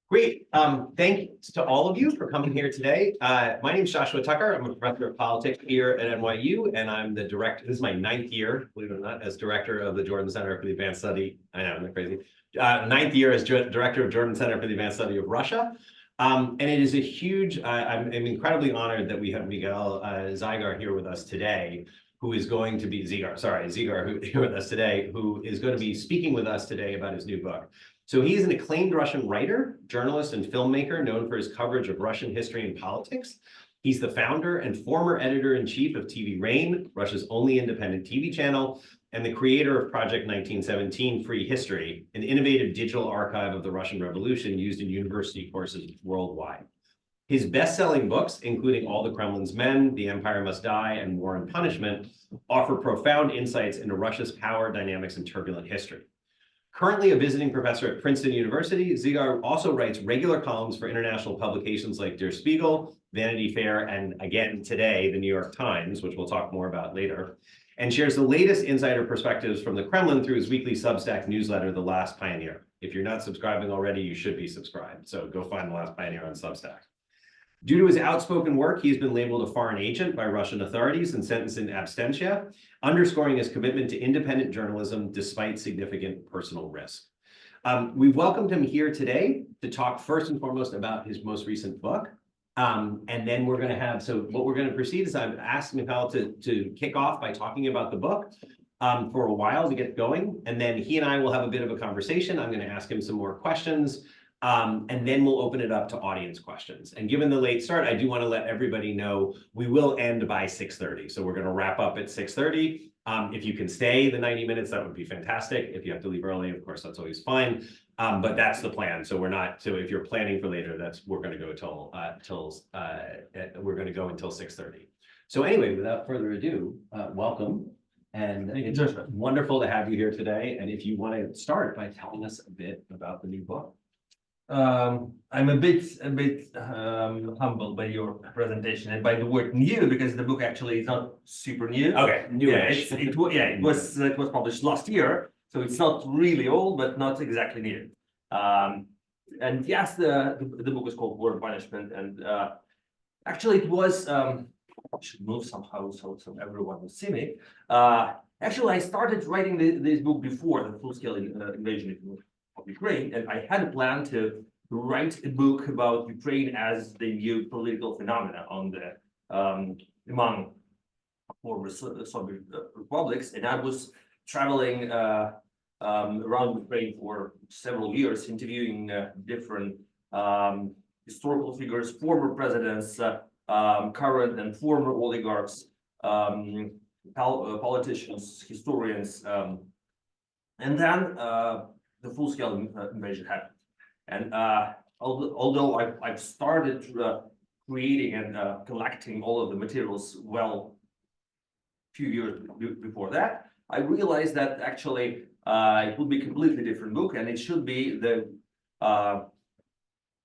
Great. Thanks to all of you for coming here today. My name is Joshua Tucker. I'm a professor of politics here at NYU, and I'm the director. This is my 9th year, believe it or not, as director of the Jordan Center for the Advanced Study. I know, I'm crazy. 9th year as director of Jordan Center for the Advanced Study of Russia. And it is a huge, I'm incredibly honored that we have Mikhail Zygar here with us today, who is going to be, Zygar, here with us today, who is going to be speaking with us today about his new book. So he is an acclaimed Russian writer, journalist, and filmmaker known for his coverage of Russian history and politics. He's the founder and former editor-in-chief of TV Rain, Russia's only independent TV channel, and the creator of Project 1917 Free History, an innovative digital archive of the Russian Revolution used in university courses worldwide. His best-selling books, including All the Kremlin's Men, The Empire Must Die, and War and Punishment, offer profound insights into Russia's power dynamics and turbulent history. Currently a visiting professor at Princeton University, Zygar also writes regular columns for international publications like Der Spiegel, Vanity Fair, and again today, the New York Times, which we'll talk more about later, and shares the latest insider perspectives from the Kremlin through his weekly Substack newsletter, The Last Pioneer. If you're not subscribing already, you should be subscribed. So go find The Last Pioneer on Substack. Due to his outspoken work, he's been labeled a foreign agent by Russian authorities and sentenced in absentia, underscoring his commitment to independent journalism despite significant personal risk. We've welcomed him here today to talk first and foremost about his most recent book. And then we're going to have, so what we're going to proceed is I've asked Mikhail to kick off by talking about the book for a while to get going. And then he and I will have a bit of a conversation. I'm going to ask him some more questions. And then we'll open it up to audience questions. And given the late start, I do want to let everybody know we will end by 6:30. So we're going to wrap up at 6:30. If you can stay the 90 minutes, that would be fantastic. If you have to leave early, of course, that's always fine. But that's the plan. So we're not, so if you're planning for later, we're going to go until 6:30. So anyway, without further ado, welcome. And it's wonderful to have you here today. And if you want to start by telling us a bit about the new book. I'm a bit humbled by your presentation and by the word new, because the book actually is not super new. Okay, newish. It was published last year, so it's not really old, but not exactly new. And yes, the book is called War and Punishment, and actually it was I should move somehow so everyone will see me. Actually, I started writing this book before the full-scale invasion of Ukraine, and I had a plan to write a book about Ukraine as the new political phenomena on the among former Soviet republics, and I was traveling around Ukraine for several years, interviewing different historical figures, former presidents, current and former oligarchs, politicians, historians, and then the full-scale invasion happened. And although I've started creating and collecting all of the materials a few years before that, I realized that actually it would be a completely different book, and it should be the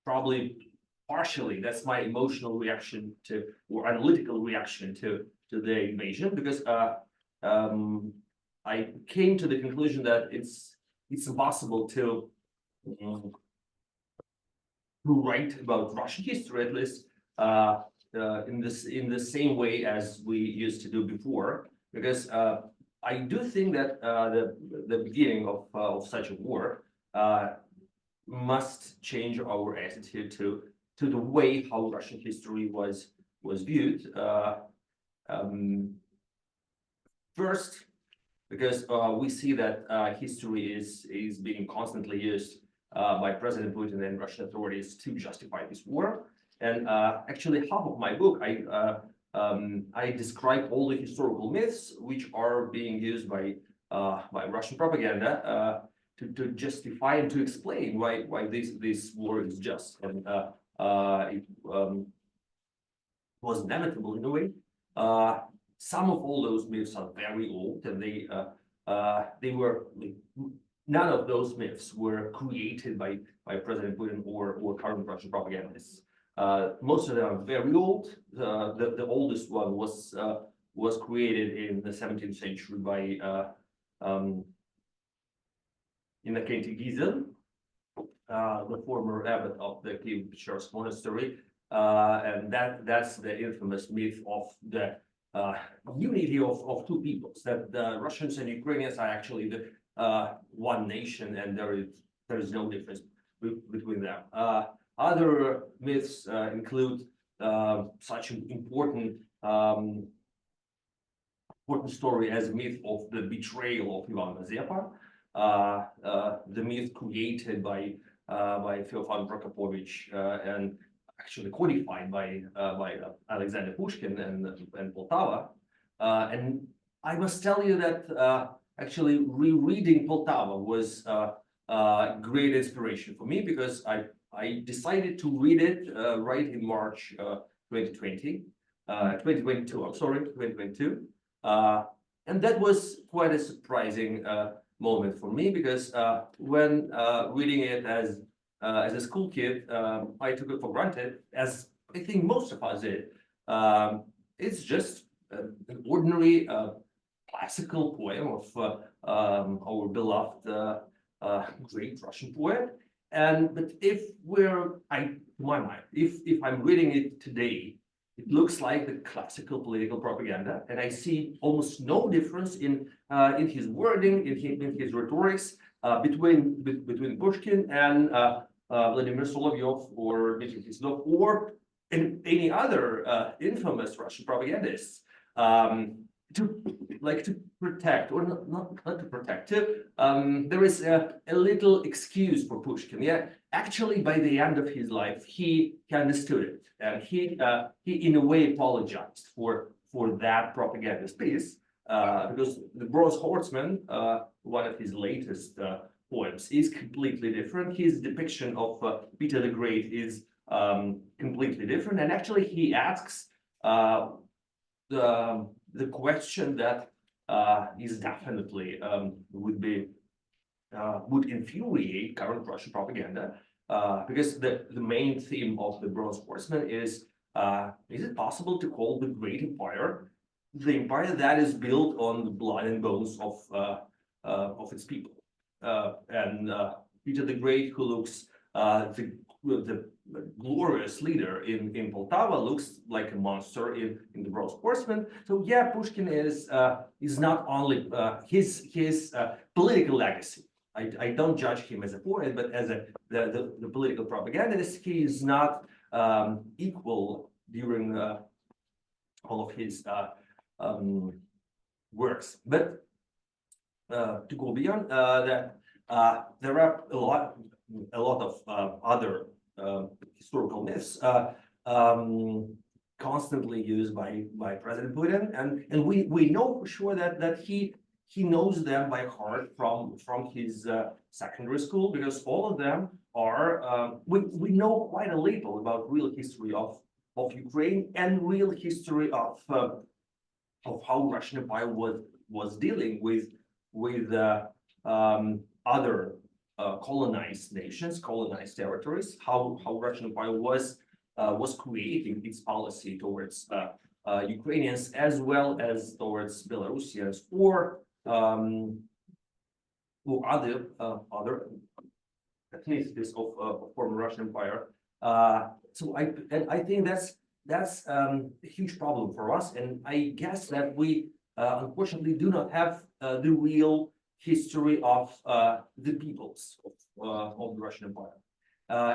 probably partially, that's my emotional reaction to, or analytical reaction to the invasion, because I came to the conclusion that it's impossible to write about Russian history, at least in the same way as we used to do before, because I do think that the beginning of such a war must change our attitude to the way how Russian history was viewed. First, because we see that history is being constantly used by President Putin and Russian authorities to justify this war. And actually, half of my book, I describe all the historical myths which are being used by Russian propaganda to justify and to explain why this war is just, and it was inevitable in a way. Some of all those myths are very old, and they were none of those myths were created by President Putin or current Russian propagandists. Most of them are very old. The oldest one was created in the 17th century by Innocenty Giza, the former abbot of the Kiev-Pechersk monastery, and that's the infamous myth of the unity of two peoples. That the Russians and Ukrainians are actually the one nation, and there is no difference between them. Other myths include such an important story as the myth of the betrayal of Ivan Mazepa, the myth created by Feofan Prokopovich and actually codified by Alexander Pushkin and Poltava. And I must tell you that actually rereading Poltava was great inspiration for me, because I decided to read it right in March 2022, I'm sorry, 2022. And that was quite a surprising moment for me, because when reading it as a school kid, I took it for granted, as I think most of us did. It's just an ordinary classical poem of our beloved great Russian poet. But to my mind, if I'm reading it today, it looks like the classical political propaganda, and I see almost no difference in his wording, in his rhetorics between Pushkin and Vladimir Solovyov or Dmitry Kiselev or any other infamous Russian propagandists. To protect, or not to protect, there is a little excuse for Pushkin. Yeah, actually, by the end of his life, he understood it, and he in a way apologized for that propagandist piece, because the Bronze Horseman, one of his latest poems, is completely different. His depiction of Peter the Great is completely different, and actually he asks the question that is definitely would infuriate current Russian propaganda, because the main theme of the Bronze Horseman is it possible to call the great empire the empire that is built on the blood and bones of its people? And Peter the Great, who looks the glorious leader in Poltava, looks like a monster in the Bronze Horseman. So yeah, Pushkin is not only his political legacy. I don't judge him as a poet, but as the political propagandist, he is not equal during all of his works. But to go beyond that, there are a lot of other historical myths constantly used by President Putin, and we know for sure that he knows them by heart from his secondary school, because all of them are we know quite a little about real history of Ukraine and real history of how Russian Empire was dealing with other colonized nations, colonized territories, how Russian Empire was creating its policy towards Ukrainians as well as towards Belarusians or other ethnicities of former Russian Empire. So I think that's a huge problem for us, and I guess that we unfortunately do not have the real history of the peoples of the Russian Empire.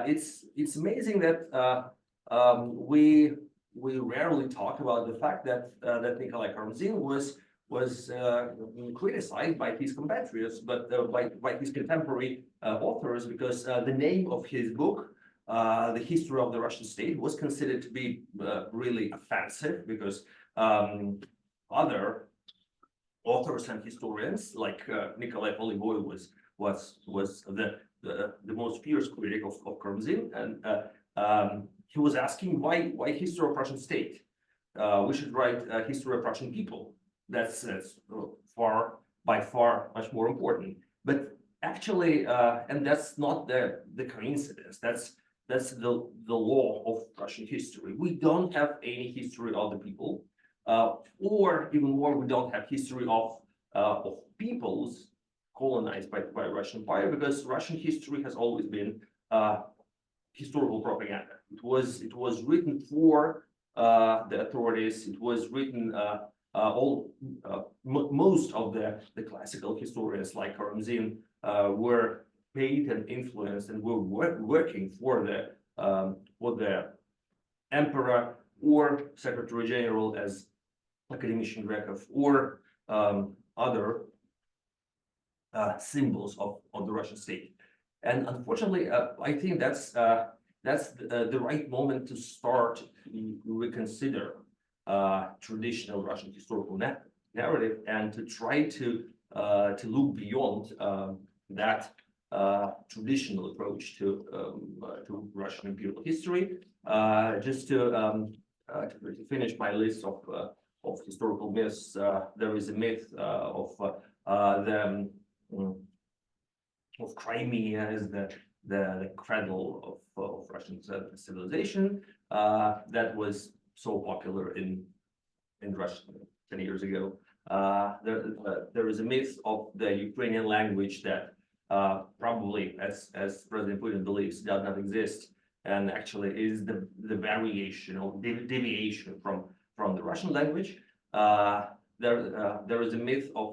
It's amazing that we rarely talk about the fact that Nikolai Karamzin was criticized by his compatriots, but by his contemporary authors, because the name of his book, The History of the Russian State, was considered to be really offensive, because other authors and historians like Nikolai Polivoy was the most fierce critic of Karamzin, and he was asking why history of Russian state? We should write history of Russian people. That's by far much more important. But actually, and that's not the coincidence. That's the law of Russian history. We don't have any history of the people, or even more, we don't have history of peoples colonized by Russian Empire, because Russian history has always been historical propaganda. It was written for the authorities. It was written most of the classical historians like Karamzin were paid and influenced and were working for the emperor or secretary general as academician Grekov or other symbols of the Russian state. And unfortunately, I think that's the right moment to start to reconsider traditional Russian historical narrative and to try to look beyond that traditional approach to Russian imperial history. Just to finish my list of historical myths, there is a myth of Crimea as the cradle of Russian civilization that was so popular in Russia 10 years ago. There is a myth of the Ukrainian language that probably, as President Putin believes, does not exist, and actually is the variation or deviation from the Russian language. There is a myth of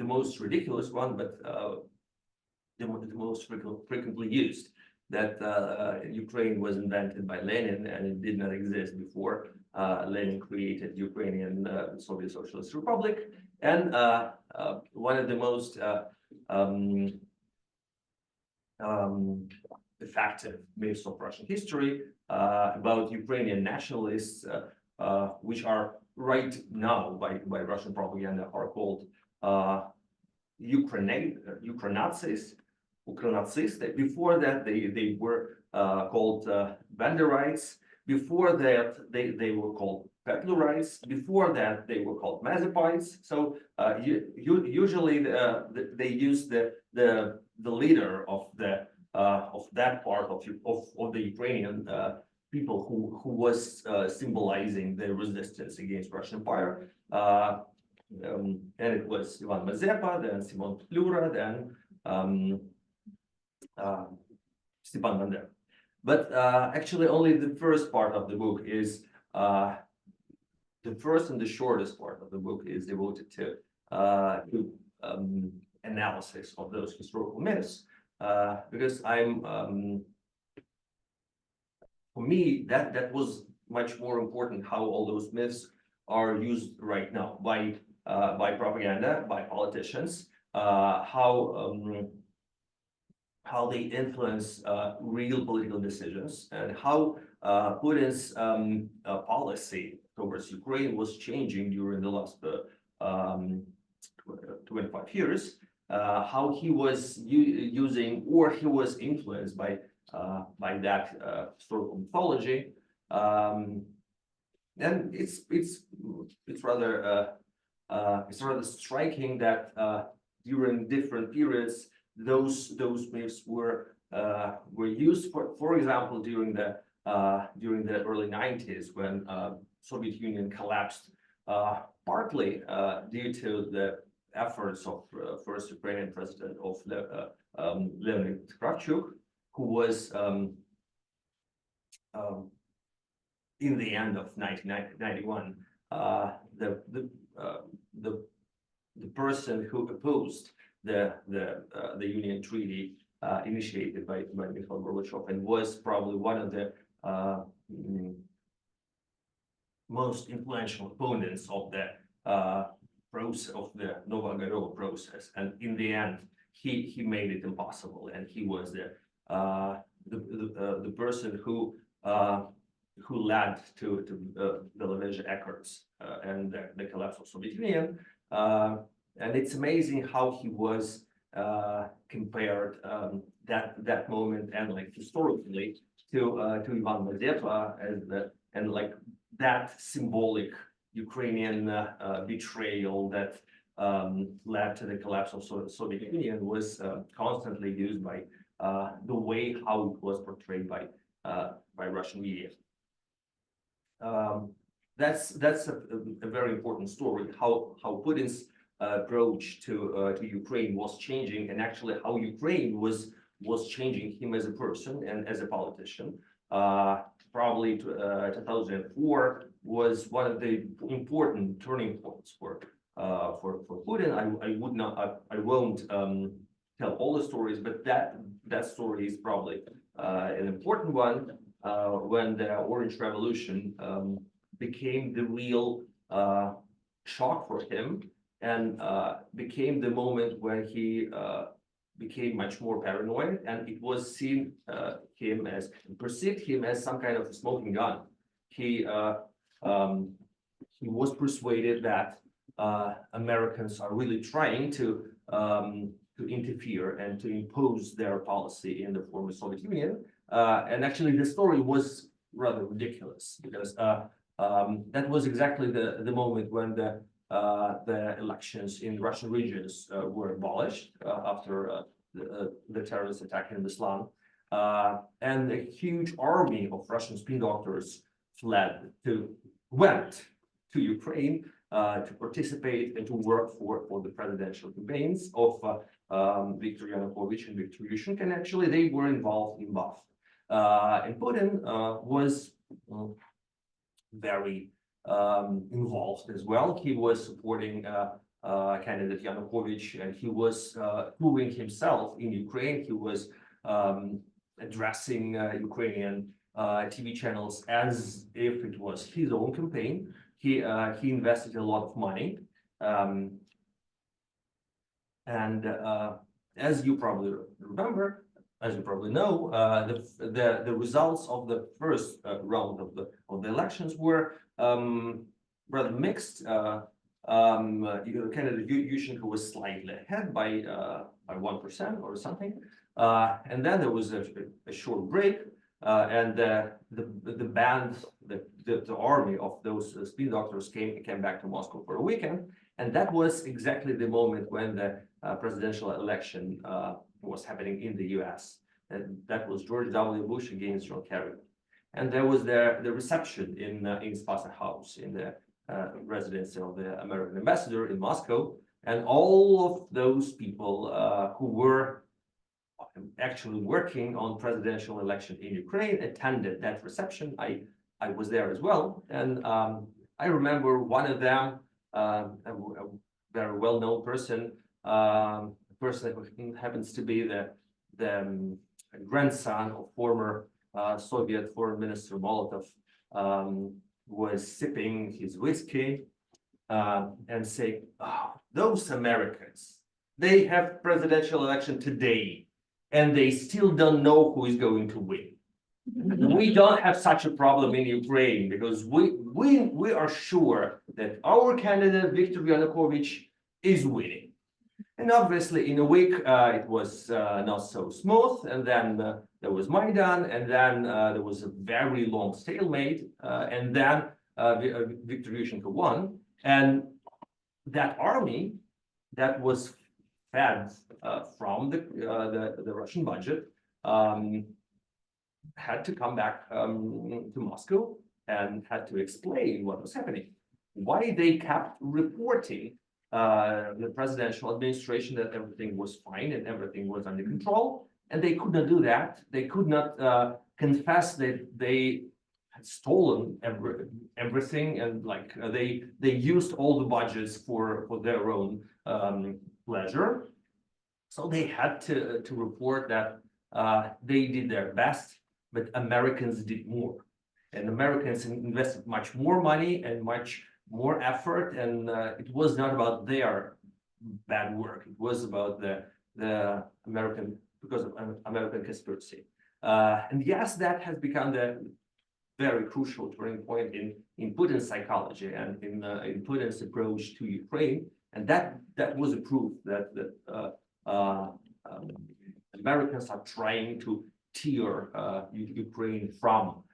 the most ridiculous one, but the most frequently used, that Ukraine was invented by Lenin and it did not exist before Lenin created Ukrainian Soviet Socialist Republic. And one of the most effective myths of Russian history about Ukrainian nationalists, which are right now by Russian propaganda are called Ukranazis. Before that, they were called Banderites. Before that, they were called Petlurites. Before that, they were called Mazepites. So usually they use the leader of that part of the Ukrainian people who was symbolizing the resistance against Russian Empire. And it was Ivan Mazepa, then Simon Petlura, then Stepan Bandera. But actually, only the first part of the book is the first and the shortest part of the book is devoted to analysis of those historical myths, because for me that was much more important how all those myths are used right now by propaganda, by politicians, how they influence real political decisions, and how Putin's policy towards Ukraine was changing during the last 25 years, how he was using or he was influenced by that historical mythology. And it's rather striking that during different periods those myths were used. For example, during the early 90s, when Soviet Union collapsed, partly due to the efforts of first Ukrainian president of Leonid Kravchuk, who was in the end of 1991 the person who opposed the Union Treaty initiated by Mikhail Gorbachev, and was probably one of the most influential opponents of the process of the Novagorod process. And in the end, he made it impossible, and he was the person who led to the Belovezh Accords and the collapse of Soviet Union. And it's amazing how he was compared that moment and like historically to Ivan Mazepa as that symbolic Ukrainian betrayal that led to the collapse of Soviet Union was constantly used by the way how it was portrayed by Russian media. That's a very important story. How Putin's approach to Ukraine was changing, and actually how Ukraine was changing him as a person and as a politician. Probably 2004 was one of the important turning points for Putin. I won't tell all the stories, but that story is probably an important one when the Orange Revolution became the real shock for him, and became the moment when he became much more paranoid, and it was seen perceived him as some kind of a smoking gun. He was persuaded that Americans are really trying to interfere and to impose their policy in the former Soviet Union. And actually, the story was rather ridiculous, because that was exactly the moment when the elections in Russian regions were abolished after the terrorist attack in Beslan. And a huge army of Russian spin doctors went to Ukraine to participate and to work for the presidential campaigns of Viktor Yanukovych and Viktor Yushchenko, and actually they were involved in both. And Putin was very involved as well. He was supporting candidate Yanukovych, and he was proving himself in Ukraine. He was addressing Ukrainian TV channels as if it was his own campaign. He invested a lot of money, and as you probably remember, as you probably know, the results of the first round of the elections were rather mixed. Candidate Yushchenko was slightly ahead by 1% or something, and then there was a short break, and the band, the army of those spin doctors came back to Moscow for a weekend, and that was exactly the moment when the presidential election was happening in the U.S. And that was George W. Bush against John Kerry, and there was the reception in Spasa House in the residence of the American ambassador in Moscow, and all of those people who were actually working on presidential election in Ukraine attended that reception. I was there as well, and I remember one of them, a very well-known person, who happens to be the grandson of former Soviet Foreign Minister Molotov, was sipping his whiskey and saying, "Oh, those Americans, they have presidential election today, and they still don't know who is going to win. We don't have such a problem in Ukraine, because we are sure that our candidate Viktor Yanukovych is winning." And obviously, in a week, it was not so smooth, and then there was Maidan, and then there was a very long stalemate, and then Viktor Yushchenko won, and that army that was fed from the Russian budget had to come back to Moscow and had to explain what was happening, why they kept reporting the presidential administration that everything was fine and everything was under control, and they could not do that. They could not confess that they had stolen everything, and they used all the budgets for their own pleasure. So they had to report that they did their best, but Americans did more, and Americans invested much more money and much more effort, and it was not about their bad work. It was about the American, because of American conspiracy. And yes, that has become the very crucial turning point in Putin's psychology and in Putin's approach to Ukraine, and that was a proof that Americans are trying to tear Ukraine from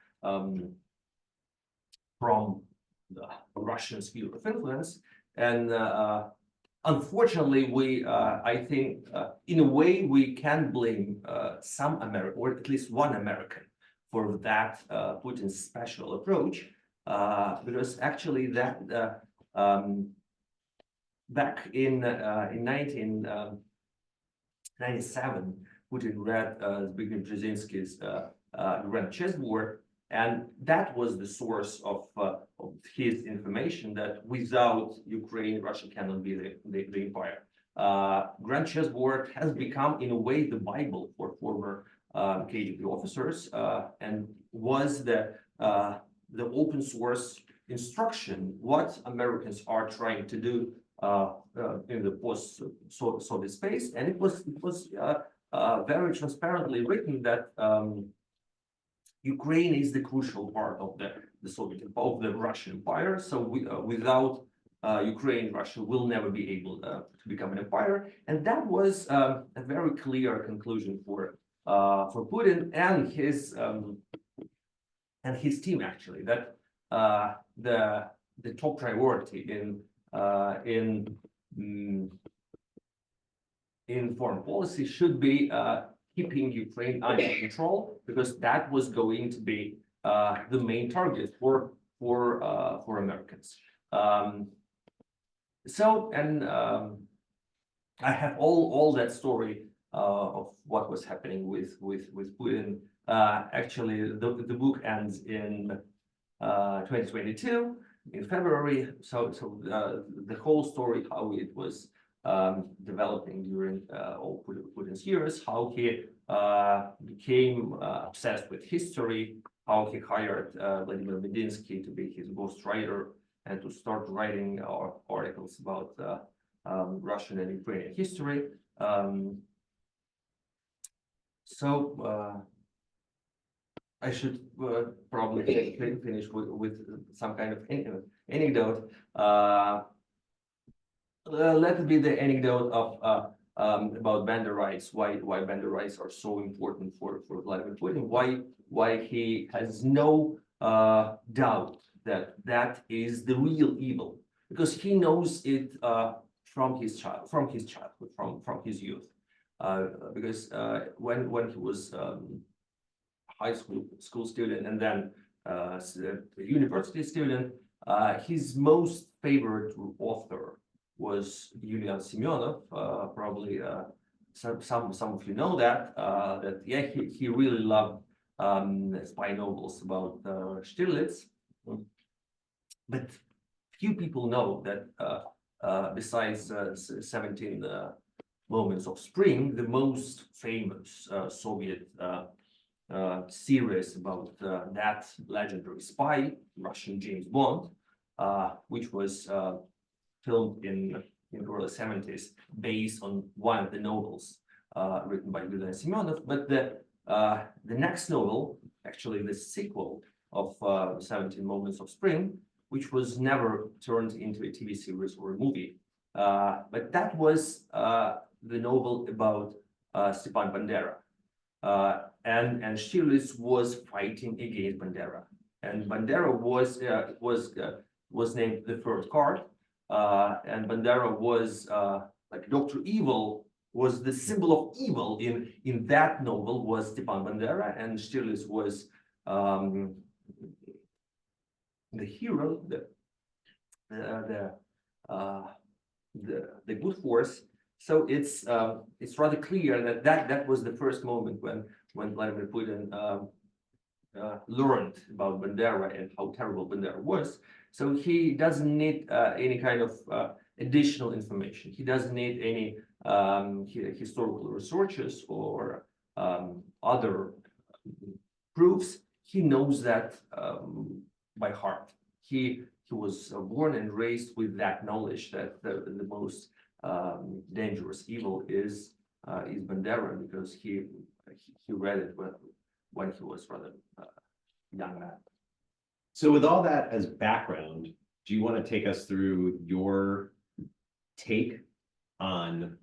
the Russian sphere of influence. And unfortunately, I think, in a way, we can blame some American, or at least one American, for that Putin's special approach, because actually back in 1997, Putin read Zbigniew Brzezinski's Grand Chessboard, and that was the source of his information that without Ukraine, Russia cannot be the empire. Grand Chessboard has become, in a way, the Bible for former KGB officers, and was the open source instruction what Americans are trying to do in the post-Soviet space, and it was very transparently written that Ukraine is the crucial part of the Russian Empire. So without Ukraine, Russia will never be able to become an empire, and that was a very clear conclusion for Putin and his team, actually, that the top priority in foreign policy should be keeping Ukraine under control, because that was going to be the main target for Americans. I have all that story of what was happening with Putin. Actually, the book ends in 2022 in February. So the whole story, how it was developing during all Putin's years, how he became obsessed with history, how he hired Vladimir Medinsky to be his ghostwriter and to start writing articles about Russian and Ukrainian history. I should probably finish with some kind of anecdote. Let it be the anecdote of about Bender rights. Why Bender rights are so important for Vladimir Putin. Why he has no doubt that is the real evil, because he knows it from his childhood, from his youth. Because when he was high school student and then university student, his most favorite author was Yulian Semyonov. Probably some of you know that yeah, he really loved spy novels about Stirlitz, but few people know that besides 17 Moments of Spring, the most famous Soviet series about that legendary spy, Russian James Bond, which was filmed in the early 70s, based on one of the novels written by Yulian Semyonov. But the next novel, actually the sequel of 17 Moments of Spring, which was never turned into a TV series or a movie, but that was the novel about Stepan Bandera. And Stirlitz was fighting against Bandera, and Bandera was named the third card, and Bandera was like Dr. Evil was the symbol of evil in that novel was Stepan Bandera, and Stirlitz was the hero, the good force. So it's rather clear that was the first moment when Vladimir Putin learned about Bandera and how terrible Bandera was. So he doesn't need any kind of additional information. He doesn't need any historical researches or other proofs. He knows that by heart. He was born and raised with that knowledge that the most dangerous evil is Bandera, because he read it when he was rather young man. So with all that as background, do you want to take us through your take on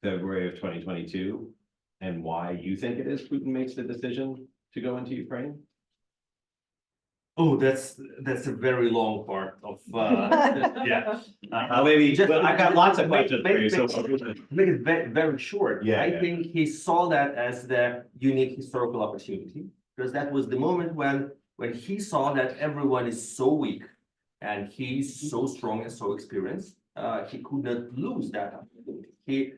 February of 2022 and why you think it is Putin makes the decision to go into Ukraine? Oh, that's a very long part of yeah. Maybe I've got lots of questions for you. So make it very short. Yeah, I think he saw that as the unique historical opportunity, because that was the moment when he saw that everyone is so weak and he's so strong and so experienced. he could not lose that opportunity. He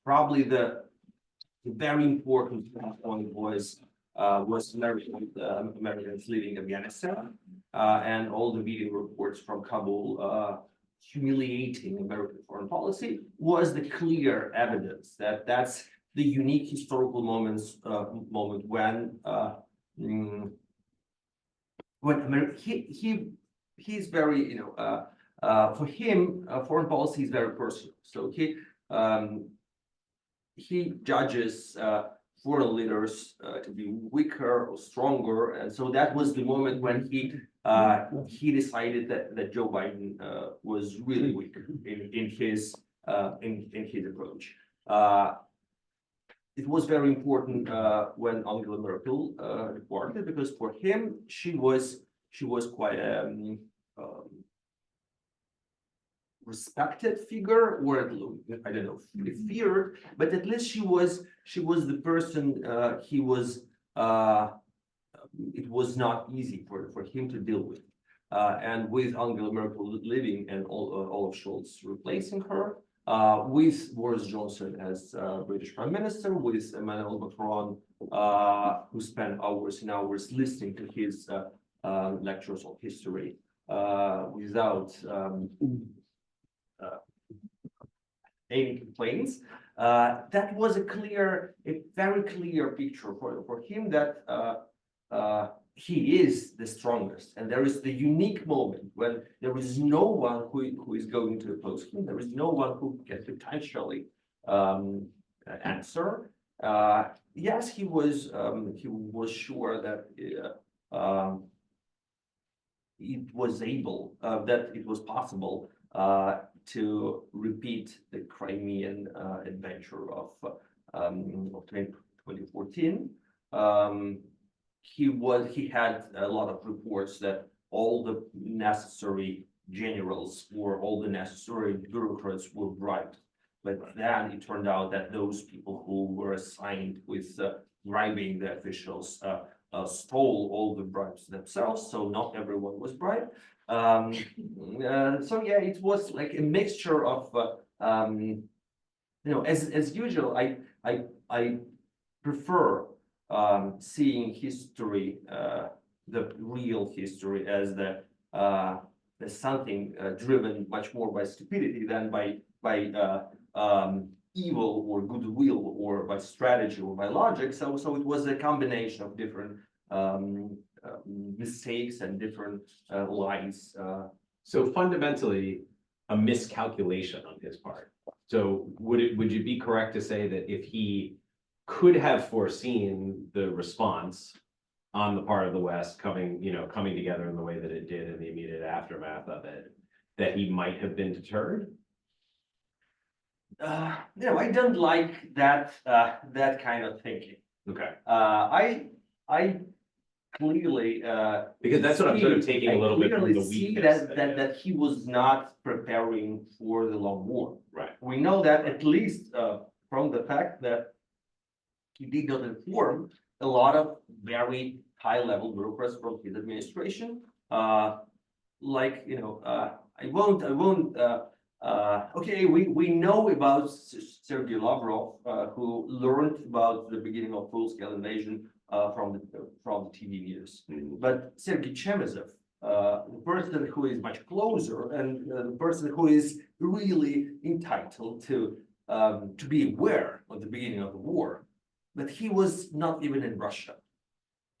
probably the very important point was Americans leaving Afghanistan, and all the video reports from Kabul humiliating American foreign policy was the clear evidence that that's the unique historical moment when America he's very for him foreign policy is very personal. So he judges foreign leaders to be weaker or stronger, and so that was the moment when he decided that Joe Biden was really weak in his approach. It was very important when Angela Merkel departed, because for him she was quite respected figure, or I don't know, feared, but at least she was the person it was not easy for him to deal with. And with Angela Merkel leaving and Olaf Scholz replacing her, with Boris Johnson as British Prime Minister, with Emmanuel Macron, who spent hours and hours listening to his lectures on history without any complaints. That was a very clear picture for him that he is the strongest, and there is the unique moment when there is no one who is going to oppose him. There is no one who can potentially answer. Yes, he was sure that it was possible to repeat the Crimean adventure of 2014. He had a lot of reports that all the necessary generals or all the necessary bureaucrats were bribed. But then it turned out that those people who were assigned with bribing the officials stole all the bribes themselves, so not everyone was bribed. So yeah, it was like a mixture of as usual. I prefer seeing history, the real history, as something driven much more by stupidity than by evil or goodwill, or by strategy or by logic. So it was a combination of different mistakes and different lies. So fundamentally, a miscalculation on his part. So would you be correct to say that if he could have foreseen the response on the part of the West coming together in the way that it did in the immediate aftermath of it, that he might have been deterred? I don't like that kind of thinking. Okay. I clearly because that's what I'm sort of taking a little bit from the weakness that he was not preparing for the long war. Right. We know that at least from the fact that he did not inform a lot of very high-level bureaucrats from his administration. I won't. Okay, we know about Sergei Lavrov, who learned about the beginning of full-scale invasion from the TV news. Mm-hmm. But Sergei Chemezov, the person who is much closer and the person who is really entitled to be aware of the beginning of the war, but he was not even in Russia.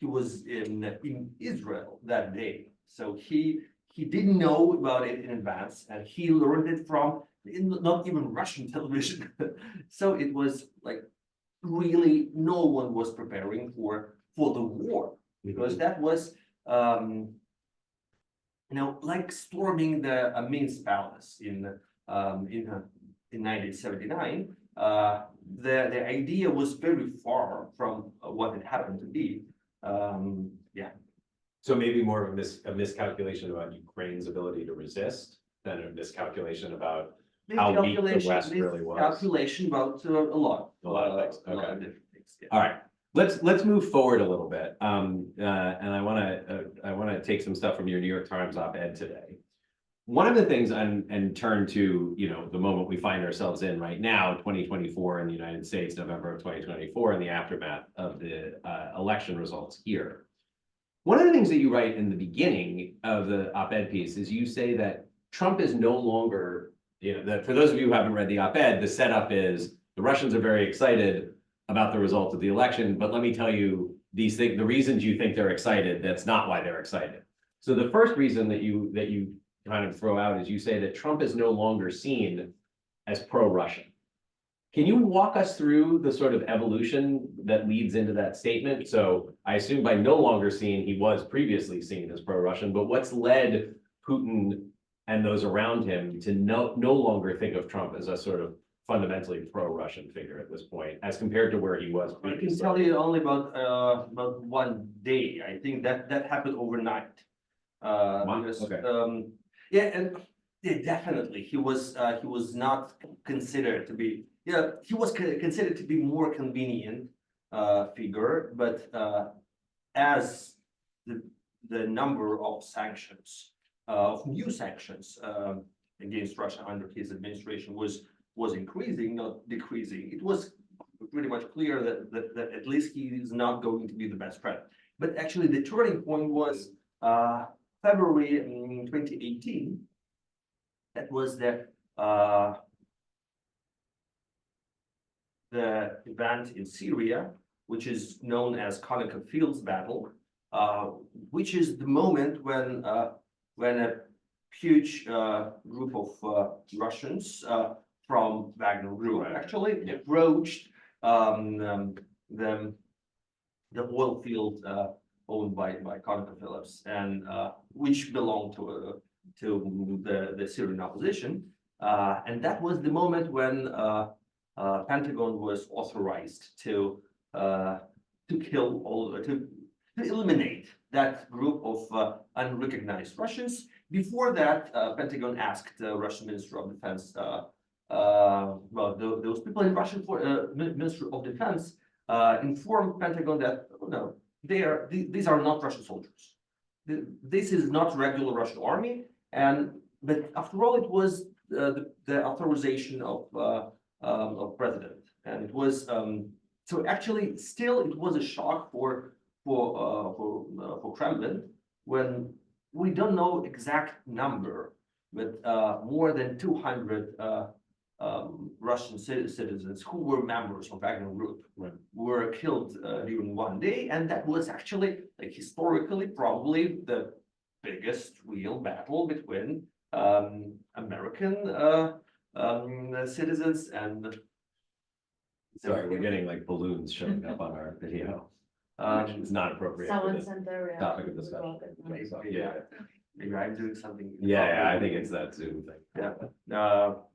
He was in Israel that day, so he didn't know about it in advance, and he learned it from not even Russian television. So it was like really no one was preparing for the war, because that was like storming the Minsk Palace in 1979. The idea was very far from what it happened to be. So maybe more of a miscalculation about Ukraine's ability to resist than a miscalculation about how weak the West really was. Calculation about a lot of things. a lot of different things. Yeah. All right, let's move forward a little bit. And I want to take some stuff from your New York Times op-ed today. one of the things and turn to, you know, the moment we find ourselves in right now, 2024 in the United States, November of 2024, in the aftermath of the election results here. One of the things that you write in the beginning of the op-ed piece is you say that Trump is no longer, you know, that for those of you who haven't read the op-ed, the setup is the Russians are very excited about the results of the election, but let me tell you these things, the reasons you think they're excited, that's not why they're excited. So the first reason that you kind of throw out is you say that Trump is no longer seen as pro-Russian. Can you walk us through the sort of evolution that leads into that statement? So I assume by no longer seen, he was previously seen as pro-Russian, but what's led Putin and those around him to no longer think of Trump as a sort of fundamentally pro-Russian figure at this point, as compared to where he was I previously? can tell you only about one day. I think that happened overnight. Wow, Because, okay. yeah, and yeah, definitely he was not considered to be, yeah, he was considered to be more convenient figure, but as the number of sanctions, of new sanctions against Russia under his administration was increasing, not decreasing, it was pretty much clear that at least he is not going to be the best friend. But actually, the turning point was February 2018. That was the event in Syria, which is known as Konica Fields battle, which is the moment when a huge group of Russians from Wagner Group actually approached the oil field owned by ConocoPhillips, and which belonged to the Syrian opposition, and that was the moment when Pentagon was authorized to eliminate that group of unrecognized Russians. Before that, Pentagon asked the Russian Minister of Defense, those people in Russian Ministry of Defense informed Pentagon that, oh, no, these are not Russian soldiers. This is not regular Russian army, but after all, it was the authorization of president, and it was so actually still it was a shock for Kremlin when we don't know exact number, but more than 200 Russian citizens who were members of Wagner Group were killed during one day, and that was actually, like, historically probably the biggest real battle between American citizens and. Sorry, we're getting like balloons showing up on our video. Which is not appropriate for Someone the sent their topic of discussion. So, yeah, Maybe I'm doing something. yeah, I think it's that Zoom thing. Yeah.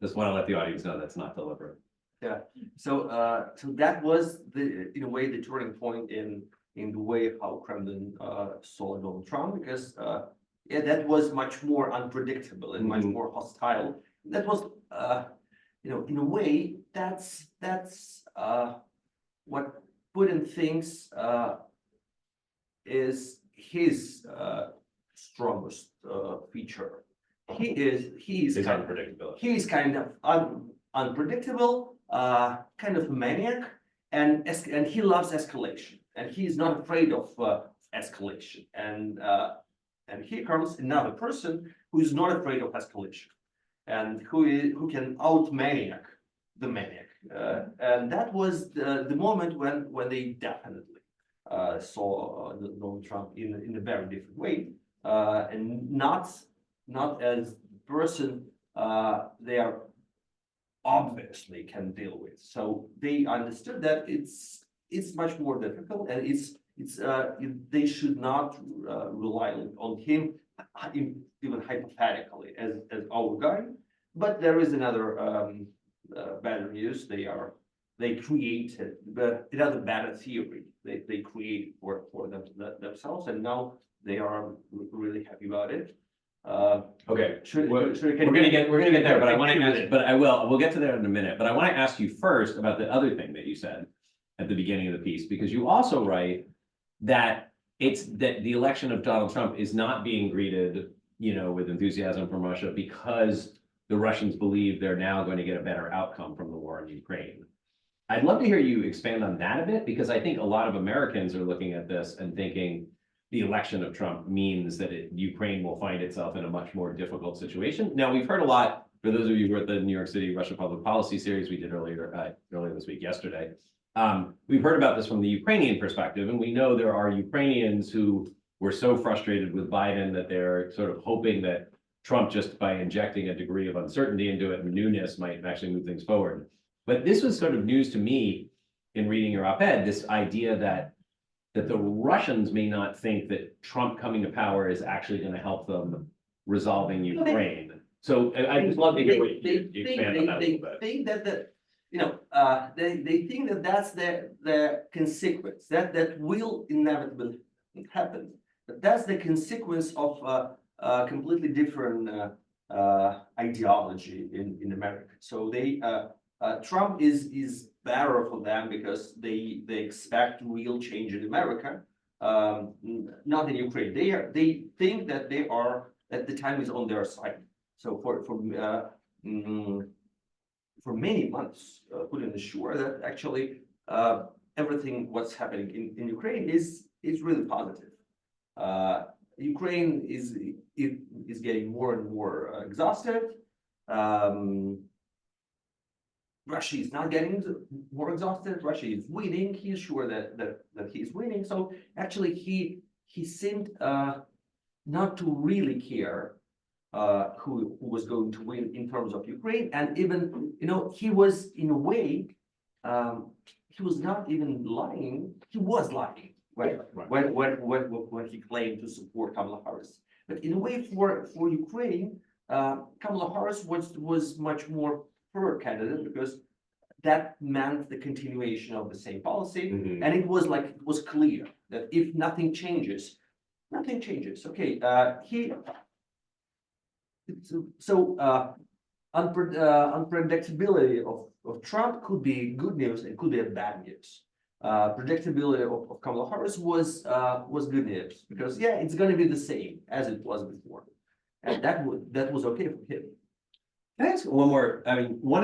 Just want to let the audience know that's not deliberate. Yeah. So that was in a way the turning point in the way how Kremlin saw Donald Trump, because that was much more unpredictable and much more hostile. That was in a way that's what Putin thinks is his strongest feature. He is Unpredictability. He is kind of unpredictable, kind of maniac, and he loves escalation, and he is not afraid of escalation. And here comes another person who is not afraid of escalation, and who can out maniac the maniac. And that was the moment when they definitely saw Donald Trump in a very different way, and not as the person they are obviously can deal with. So they understood that it's much more difficult, and they should not rely on him, even hypothetically, as our guy. But there is another bad news. They created another bad theory. They create for themselves, and now they are really happy about it. Okay, We're gonna get there, but I want to ask, we'll get to that in a minute, but I want to ask you first about the other thing that you said at the beginning of the piece, because you also write that the election of Donald Trump is not being greeted with enthusiasm from Russia because the Russians believe they're now going to get a better outcome from the war in Ukraine. I'd love to hear you expand on that a bit, because I think a lot of Americans are looking at this and thinking the election of Trump means that Ukraine will find itself in a much more difficult situation. Now, we've heard a lot, for those of you who are at the New York City Russia Public Policy series we did earlier this week, yesterday, we've heard about this from the Ukrainian perspective, and we know there are Ukrainians who were so frustrated with Biden that they're sort of hoping that Trump, just by injecting a degree of uncertainty into it and newness, might actually move things forward. But this was sort of news to me in reading your op-ed, this idea that the Russians may not think that Trump coming to power is actually going to help them resolving Ukraine. So I'd just love to hear what you expand on that a little bit. They think that they think that that's the consequence that will inevitably happen. But that's the consequence of a completely different ideology in America. So Trump is better for them because they expect real change in America, not in Ukraine. They think that the time is on their side. So for many months, Putin is sure that actually everything what's happening in Ukraine is really positive. Ukraine is getting more and more exhausted. Russia is not getting more exhausted. Russia is winning. He's sure that he's winning. So actually, he seemed not to really care who was going to win in terms of Ukraine, and even he was in a way he was not even lying. He was lying when he claimed to support Kamala Harris. But in a way, for Ukraine, Kamala Harris was much more her candidate because that meant the continuation of the same policy, and it was clear that if nothing changes. Okay, unpredictability of Trump could be good news and could be bad news. Predictability of Kamala Harris was good news because it's going to be the same as it was before, and that was okay for him. Can I ask one more? I mean, when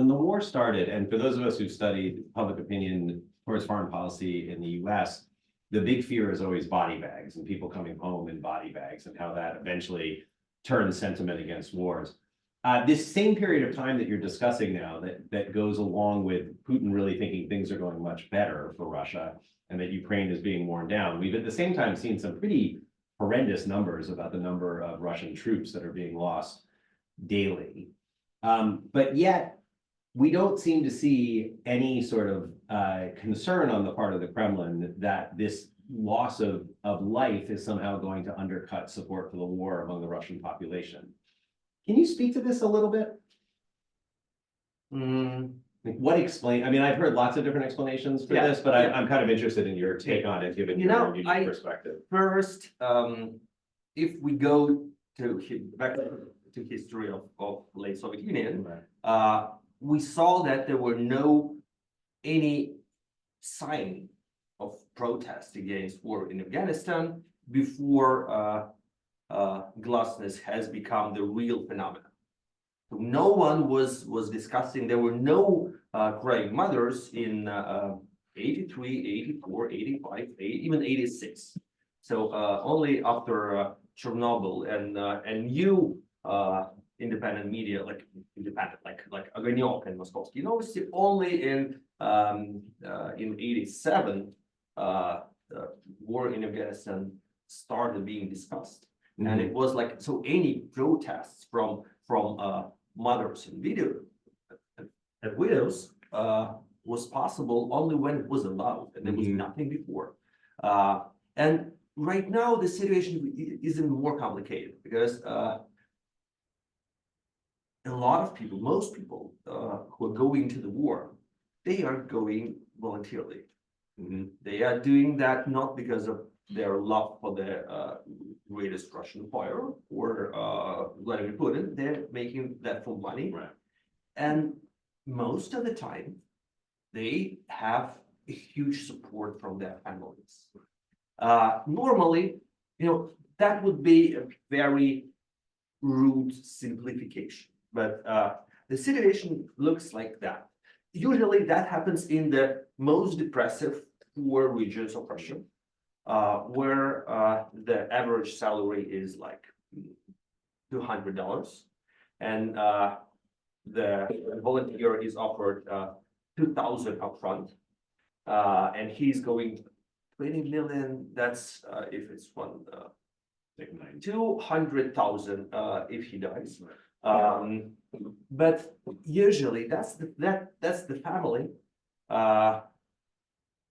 the war started, and for those of us who've studied public opinion towards foreign policy in the US, the big fear is always body bags and people coming home in body bags and how that eventually turns sentiment against wars. This same period of time that you're discussing now that goes along with Putin really thinking things are going much better for Russia and that Ukraine is being worn down, we've at the same time seen some pretty horrendous numbers about the number of Russian troops that are being lost daily. But yet we don't seem to see any sort of concern on the part of the Kremlin that this loss of life is somehow going to undercut support for the war among the Russian population. Can you speak to this a little bit? Like what explain? I mean, I've heard lots of different explanations for this, but I'm kind of interested in your take on it, given your unique perspective. First, if we go back to history of late Soviet Union, we saw that there were any sign of protest against war in Afghanistan before glasnost has become the real phenomenon. So no one was discussing. There were no crying mothers in 83, 84, 85, even 86. So only after Chernobyl and new independent media, like Огонек and Moskovsky Novosti, only in 87 war in Afghanistan started being discussed. And it was like, so any protests from mothers and widows was possible only when it was allowed, and there was nothing before. And right now the situation is even more complicated because a lot of people, most people who are going to the war, they are going voluntarily. They are doing that not because of their love for the greatest Russian empire or Vladimir Putin. They're making that for money. Right. And most of the time, they have a huge support from their families. Normally, that would be a very rude simplification, but the situation looks like that. Usually that happens in the most depressive poor regions of Russia, where the average salary is like $200, and the volunteer is offered 2,000 upfront, and he's going 20 million. That's if it's one 200,000 if he dies. But usually that's the family.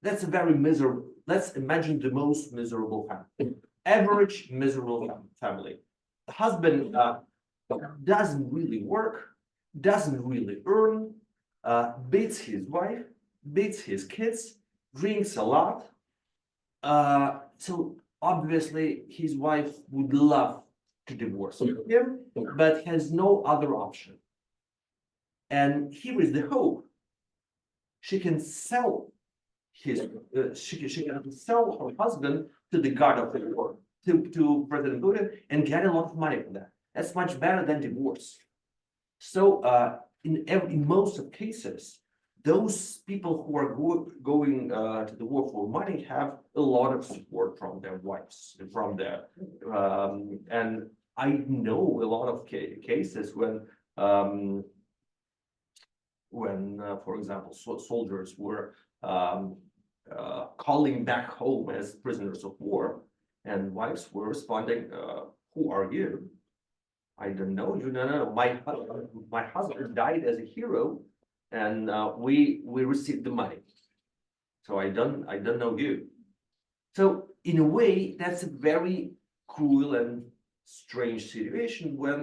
That's a very miserable. Let's imagine the most miserable family, average miserable family. The husband doesn't really work, doesn't really earn, beats his wife, beats his kids, drinks a lot. So obviously his wife would love to divorce him, but has no other option. And here is the hope. She can sell his she can sell her husband to the god of the war, to President Putin, and get a lot of money for that. That's much better than divorce. So in most of cases, those people who are going to the war for money have a lot of support from their wives, from their and I know a lot of cases when for example, soldiers were calling back home as prisoners of war, and wives were responding, "Who are you? I don't know you. No. My husband died as a hero, and we received the money. So I don't know you." So in a way, that's a very cruel and strange situation when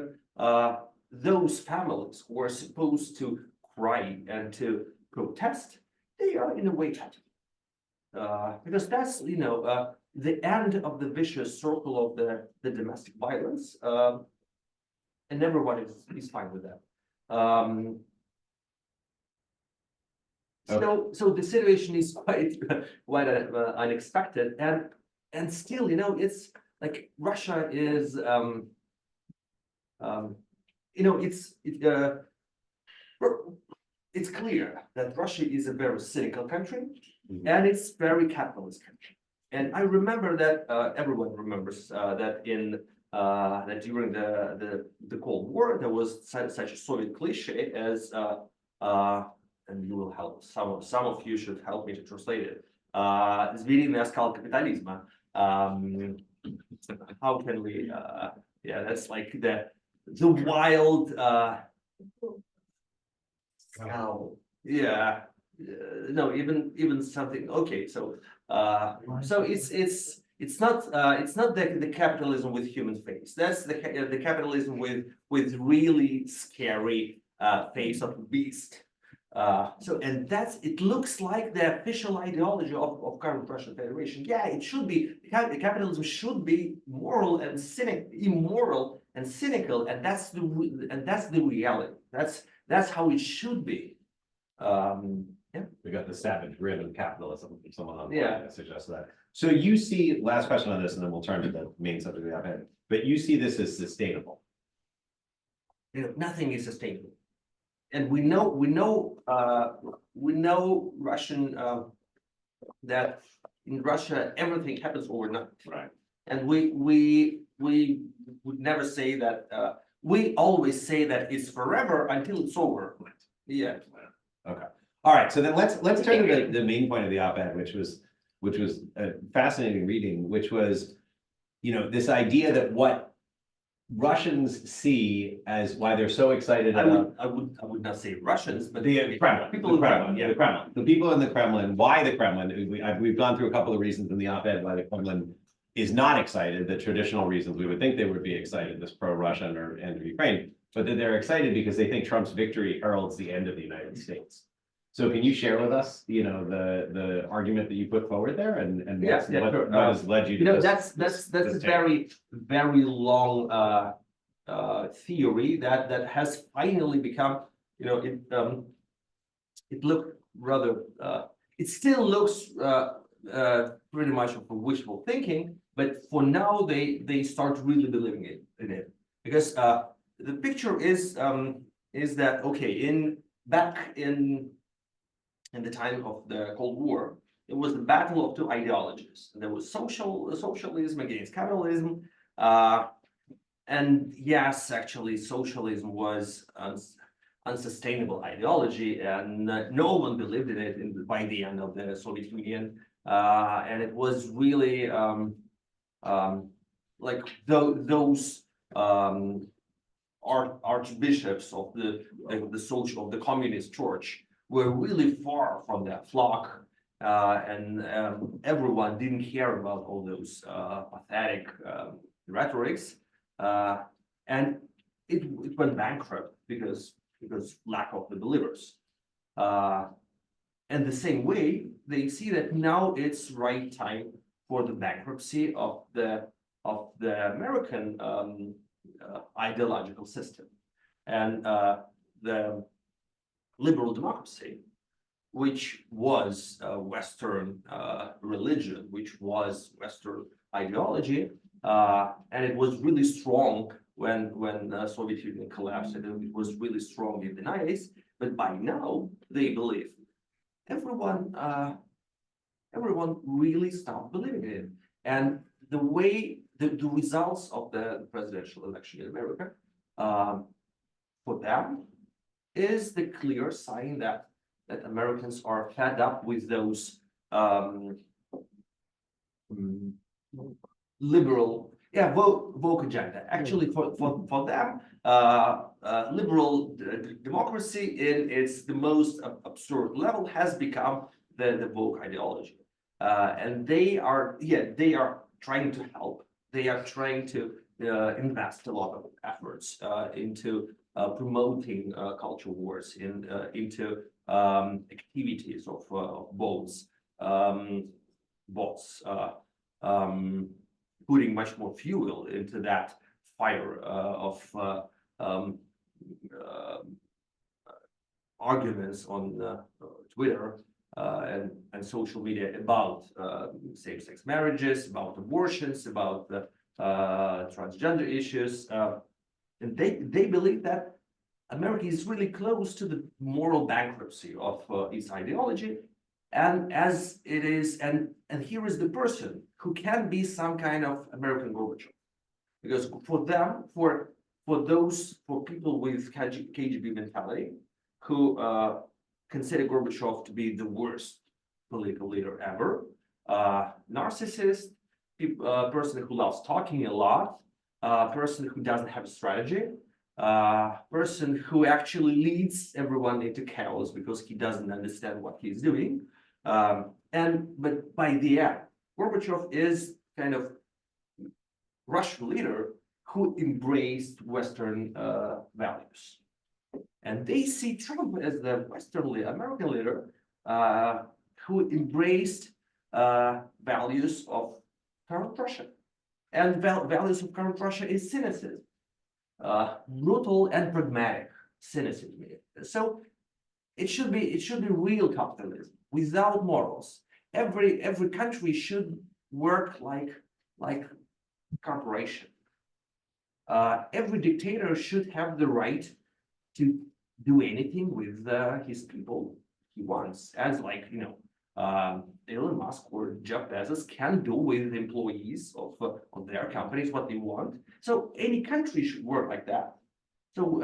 those families who are supposed to cry and to protest, they are in a way happy. Because that's, the end of the vicious circle of the domestic violence, and everyone is fine with that. So the situation is quite unexpected, and still, it's like Russia is, it's clear that Russia is a very cynical country, and it's very capitalist country. And I remember that everyone remembers that that during the Cold War there was such a Soviet cliche as and you will help, some of you should help me to translate it. Звериный оскал капитализма. How can we? Yeah, that's like the wild. Yeah. No, even something. Okay, so it's not the capitalism with human face. That's the capitalism with really scary face of a beast. And it looks like the official ideology of current Russian Federation. Yeah, it should be. Capitalism should be immoral and cynical, and that's the reality. That's how it should be. Yeah. We got the savage grin of capitalism. Someone on Yeah. suggested that. So you see, last question on this, and then we'll turn to the main subject we have had. But you see this as sustainable. Nothing is sustainable, and we know Russian that in Russia everything happens overnight. Right. And we would never say that. We always say that it's forever until it's over. Yeah. Okay. All right. So then let's turn to the main point of the op-ed, which was a fascinating reading, which was, this idea that what Russians see as why they're so excited about. I would not say Russians, but The Kremlin, people in the Kremlin, yeah. the Kremlin, the people in the Kremlin. Why the Kremlin? We've gone through a couple of reasons in the op-ed why the Kremlin is not excited. The traditional reasons we would think they would be excited, this pro-Russian and Ukraine, but that they're excited because they think Trump's victory heralds the end of the United States. So can you share with us, the argument that you put forward there, and what has led you to this? That's a very, very long theory that has finally become, it looked rather, it still looks pretty much of a wishful thinking, but for now they start really believing in it because the picture is that okay, back in the time of the Cold War, it was the battle of two ideologies. There was socialism against capitalism, and yes, actually, socialism was unsustainable ideology, and no one believed in it by the end of the Soviet Union. And it was really like those archbishops of the communist church were really far from that flock, and everyone didn't care about all those pathetic rhetorics, and it went bankrupt because lack of the believers. And the same way, they see that now it's right time for the bankruptcy of the American ideological system, and the liberal democracy, which was Western religion, which was Western ideology, and it was really strong when the Soviet Union collapsed, and it was really strong in the 90s. But by now, they believe everyone really stopped believing in it. And the way the results of the presidential election in America, for them, is the clear sign that Americans are fed up with those liberal, woke agenda. Actually, for them, liberal democracy in its the most absurd level has become the woke ideology, and they are trying to help. They are trying to invest a lot of efforts into promoting culture wars, into activities of bots, putting much more fuel into that fire of arguments on Twitter and social media about same-sex marriages, about abortions, about transgender issues, and they believe that America is really close to the moral bankruptcy of its ideology, and as it is, and here is the person who can be some kind of American Gorbachev, because for them, for people with KGB mentality, who consider Gorbachev to be the worst political leader ever, narcissist, person who loves talking a lot, person who doesn't have a strategy, person who actually leads everyone into chaos because he doesn't understand what he's doing. But by the end, Gorbachev is kind of Russian leader who embraced Western values. And they see Trump as the Western American leader who embraced values of current Russia. And values of current Russia is cynicism, brutal and pragmatic cynicism. So it should be real capitalism without morals. Every country should work like corporation. Every dictator should have the right to do anything with his people he wants, as Elon Musk or Jeff Bezos can do with employees of their companies what they want. So any country should work like that. So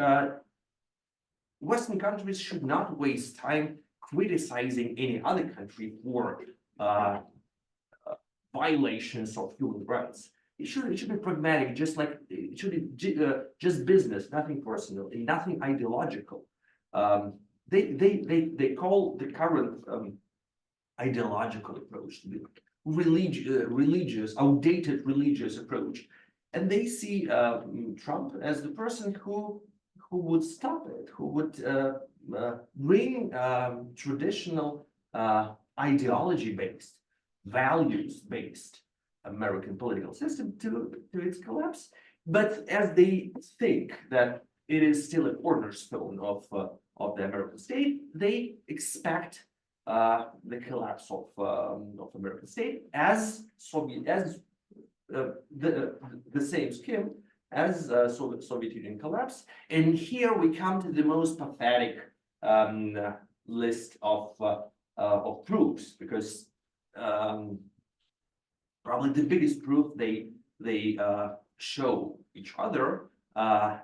Western countries should not waste time criticizing any other country for violations of human rights. It should be pragmatic, just like it should be just business, nothing personal and nothing ideological. They call the current ideological approach to be religious, outdated religious approach, and they see Trump as the person who would stop it, who would bring traditional ideology-based, values-based American political system to its collapse. But as they think that it is still a cornerstone of the American state, they expect the collapse of American state as Soviet as the same scheme as Soviet Union collapse. And here we come to the most pathetic list of proofs, because probably the biggest proof they show each other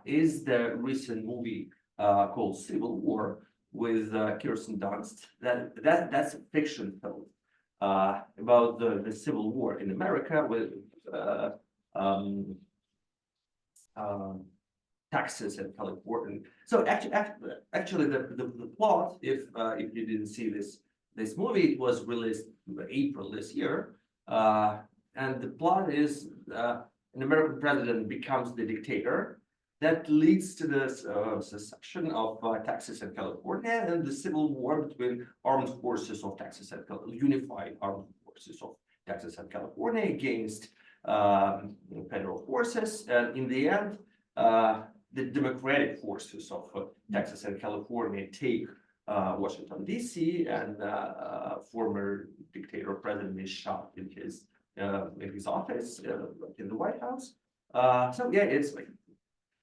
is the recent movie called Civil War with Kirsten Dunst. That's a fiction film about the Civil War in America with Texas and California. So actually, the plot, if you didn't see this movie, it was released in April this year, and the plot is an American president becomes the dictator. That leads to the secession of Texas and California, and the civil war between armed forces of Texas and unified armed forces of Texas and California against federal forces. And in the end, the democratic forces of Texas and California take Washington, D.C., and former dictator president is shot in his office in the White House. So yeah, it's like.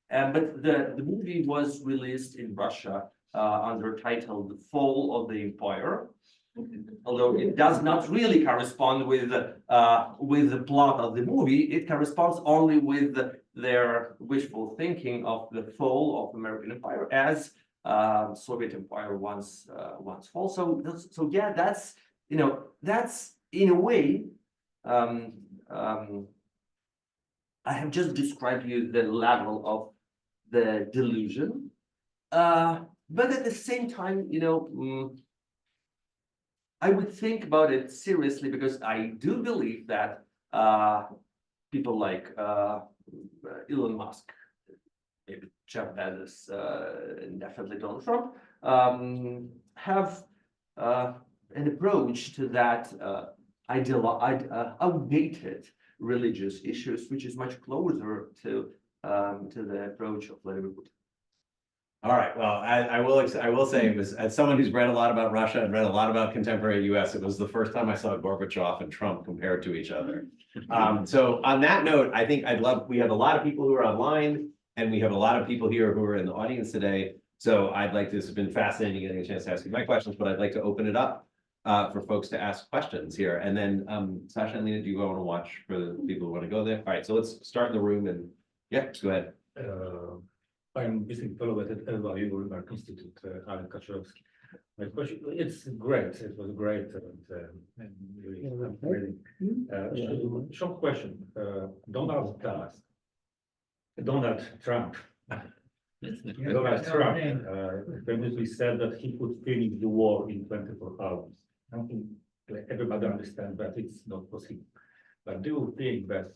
But the movie was released in Russia under title "The Fall of the Empire," although it does not really correspond with the plot of the movie. It corresponds only with their wishful thinking of the fall of American empire as Soviet empire once fall. So yeah, that's that's in a way. I have just described you the level of the delusion, but at the same time, I would think about it seriously, because I do believe that people like Elon Musk, maybe Jeff Bezos, and definitely Donald Trump, have an approach to that outdated religious issues, which is much closer to the approach of Vladimir Putin. All right. Well, I will say, it was, as someone who's read a lot about Russia and read a lot about contemporary U.S., it was the first time I saw Gorbachev and Trump compared to each other. So on that note, I think we have a lot of people who are online, and we have a lot of people here who are in the audience today. So this has been fascinating getting a chance to ask you my questions, but I'd like to open it up for folks to ask questions here. And then Sasha and Lena, do you want to watch for the people who want to go there? All right, so let's start in the room, and yeah, go ahead. I'm visiting fellow at LYU Remark Institute, Alan Kaczorowski. My question, it's great. It was great and really short question. Donald Trump famously said that he could finish the war in 24 hours. I think everybody understands that it's not possible. But do you think that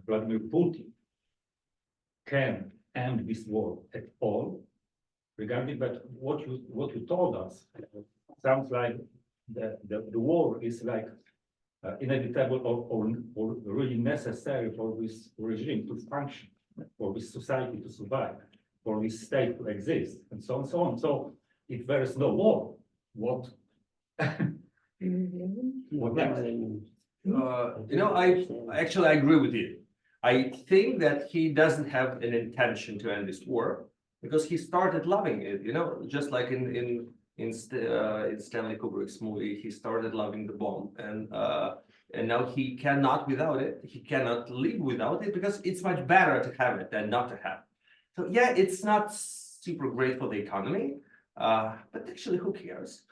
Vladimir Putin can end this war at all? Regarding that, what you told us sounds like the war is like inevitable or really necessary for this regime to function, for this society to survive, for this state to exist, and so on and so on. So if there is no war, what next? I agree with you. I think that he doesn't have an intention to end this war, because he started loving it. Just like in Stanley Kubrick's movie, he started loving the bomb, and now he cannot without it. He cannot live without it, because it's much better to have it than not to have it. So yeah, it's not super great for the economy, but actually, who cares?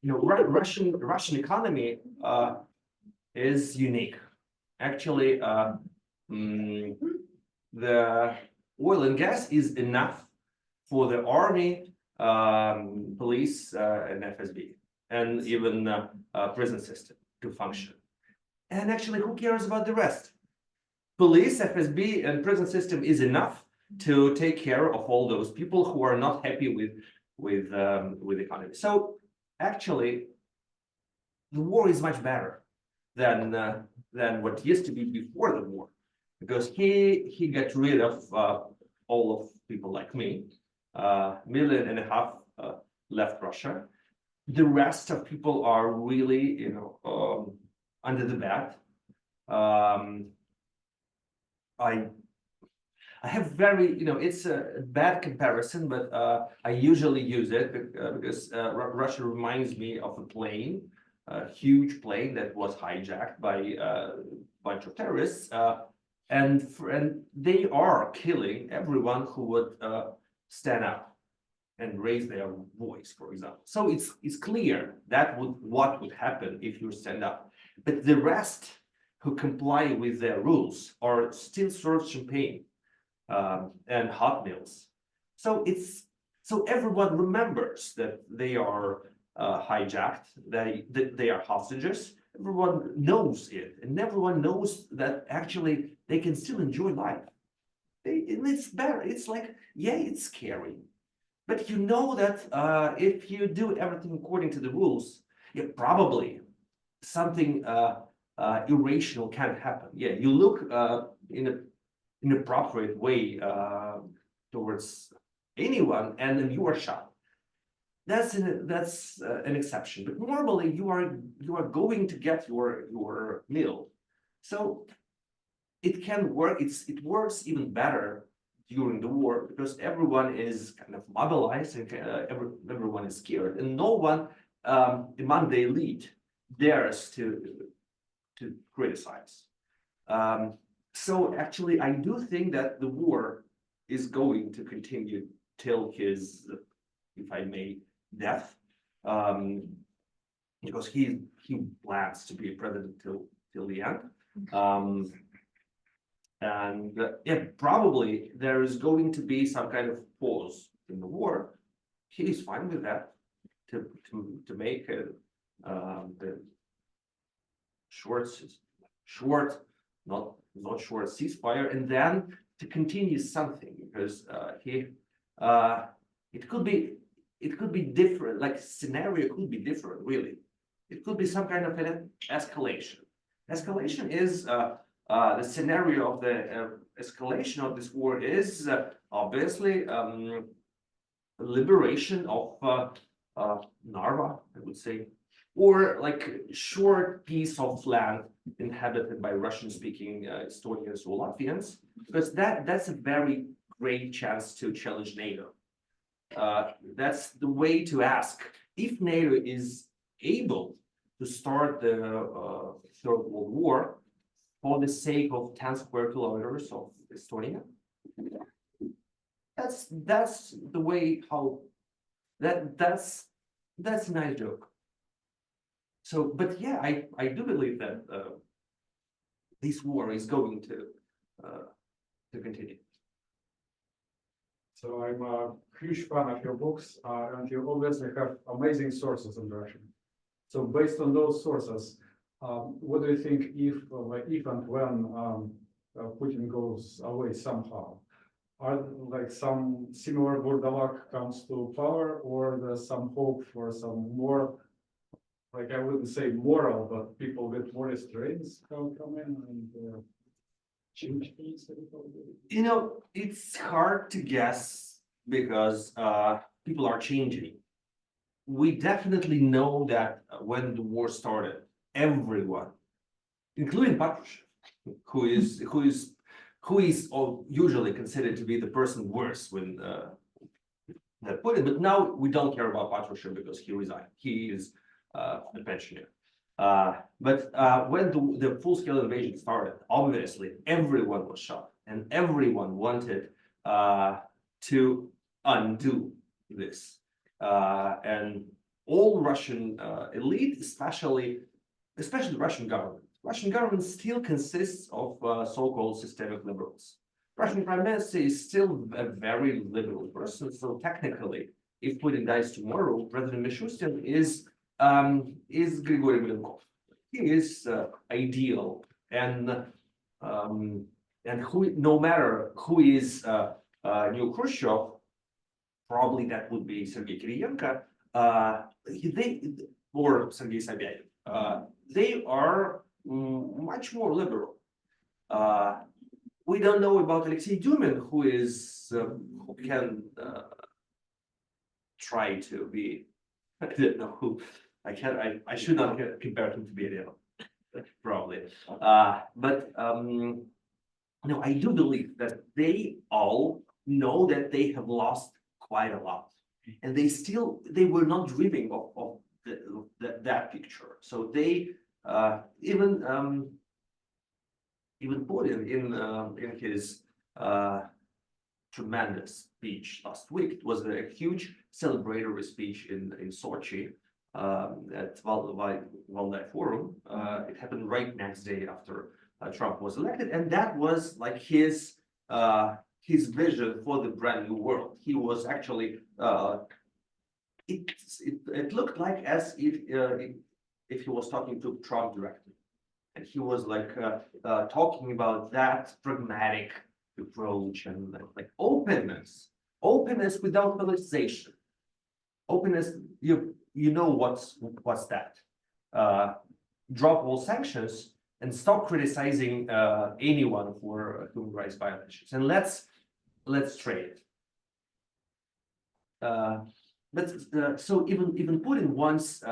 Russian economy is unique. Actually, the oil and gas is enough for the army, police, and FSB, and even prison system to function. And actually, who cares about the rest? Police, FSB, and prison system is enough to take care of all those people who are not happy with the economy. So actually, the war is much better than what used to be before the war, because he got rid of all of people like me. 1.5 million left Russia. The rest of people are really, under the bed. I have very, it's a bad comparison, but I usually use it because Russia reminds me of a plane, a huge plane that was hijacked by a bunch of terrorists, and they are killing everyone who would stand up and raise their voice, for example. So it's clear that what would happen if you stand up, but the rest who comply with their rules are still served champagne and hot meals. So everyone remembers that they are hijacked, that they are hostages. Everyone knows it, and everyone knows that actually they can still enjoy life. And it's better. It's like, yeah, it's scary, but you know that if you do everything according to the rules, yeah, probably something irrational can happen. Yeah, you look in an inappropriate way towards anyone, and then you are shot. That's an exception. But normally you are going to get your meal, so it can work. It works even better during the war because everyone is kind of mobilized and everyone is scared, and no one among the elite dares to criticize. So actually, I do think that the war is going to continue till his, if I may, death, because he plans to be president till the end. And yeah, probably there is going to be some kind of pause in the war. He is fine with that to make the short, not short ceasefire, and then to continue something because it could be different. Like scenario could be different. Really, it could be some kind of an escalation. Escalation is the scenario of the escalation of this war is obviously liberation of Narva, I would say, or like short piece of land inhabited by Russian-speaking Estonians or Latvians, because that's a very great chance to challenge NATO. That's the way to ask if NATO is able to start the Third World War for the sake of 10 square kilometers of Estonia. That's the way how that's a nice joke. So, but yeah, I do believe that this war is going to continue. So I'm a huge fan of your books, and you obviously have amazing sources in Russian. So based on those sources, what do you think if and when Putin goes away somehow? Are like some similar Burdalak comes to power, or there's some hope for some more, like I wouldn't say moral, but people with more restraints come in and change things a little bit? It's hard to guess because people are changing. We definitely know that when the war started, everyone, including Patrushev, who is usually considered to be the person worse when that Putin, but now we don't care about Patrushev because he resigned. He is a pensioner. But when the full-scale invasion started, obviously everyone was shocked and everyone wanted to undo this. And all Russian elite, especially the Russian government. Russian government still consists of so-called systemic liberals. Russian prime minister is still a very liberal person. So technically, if Putin dies tomorrow, President Mishustin is Grigory Malenkov. He is ideal, and who, no matter who is new Khrushchev, probably that would be Sergei Kiriyenko, or Sergei Sobyanin. They are much more liberal. We don't know about Alexei Dumin, who can try to be I don't know who. I should not compare him to Berial, probably. But no, I do believe that they all know that they have lost quite a lot, and they were not dreaming of that picture. So they even Putin in his tremendous speech last week. It was a huge celebratory speech in Sochi at Valdai Forum. It happened right next day after Trump was elected, and that was like his vision for the brand new world. He was actually it looked like as if he was talking to Trump directly, and he was like talking about that pragmatic approach and like openness without politicization. Openness, you know what's that? Drop all sanctions and stop criticizing anyone for human rights violations, and let's trade. So even Putin wants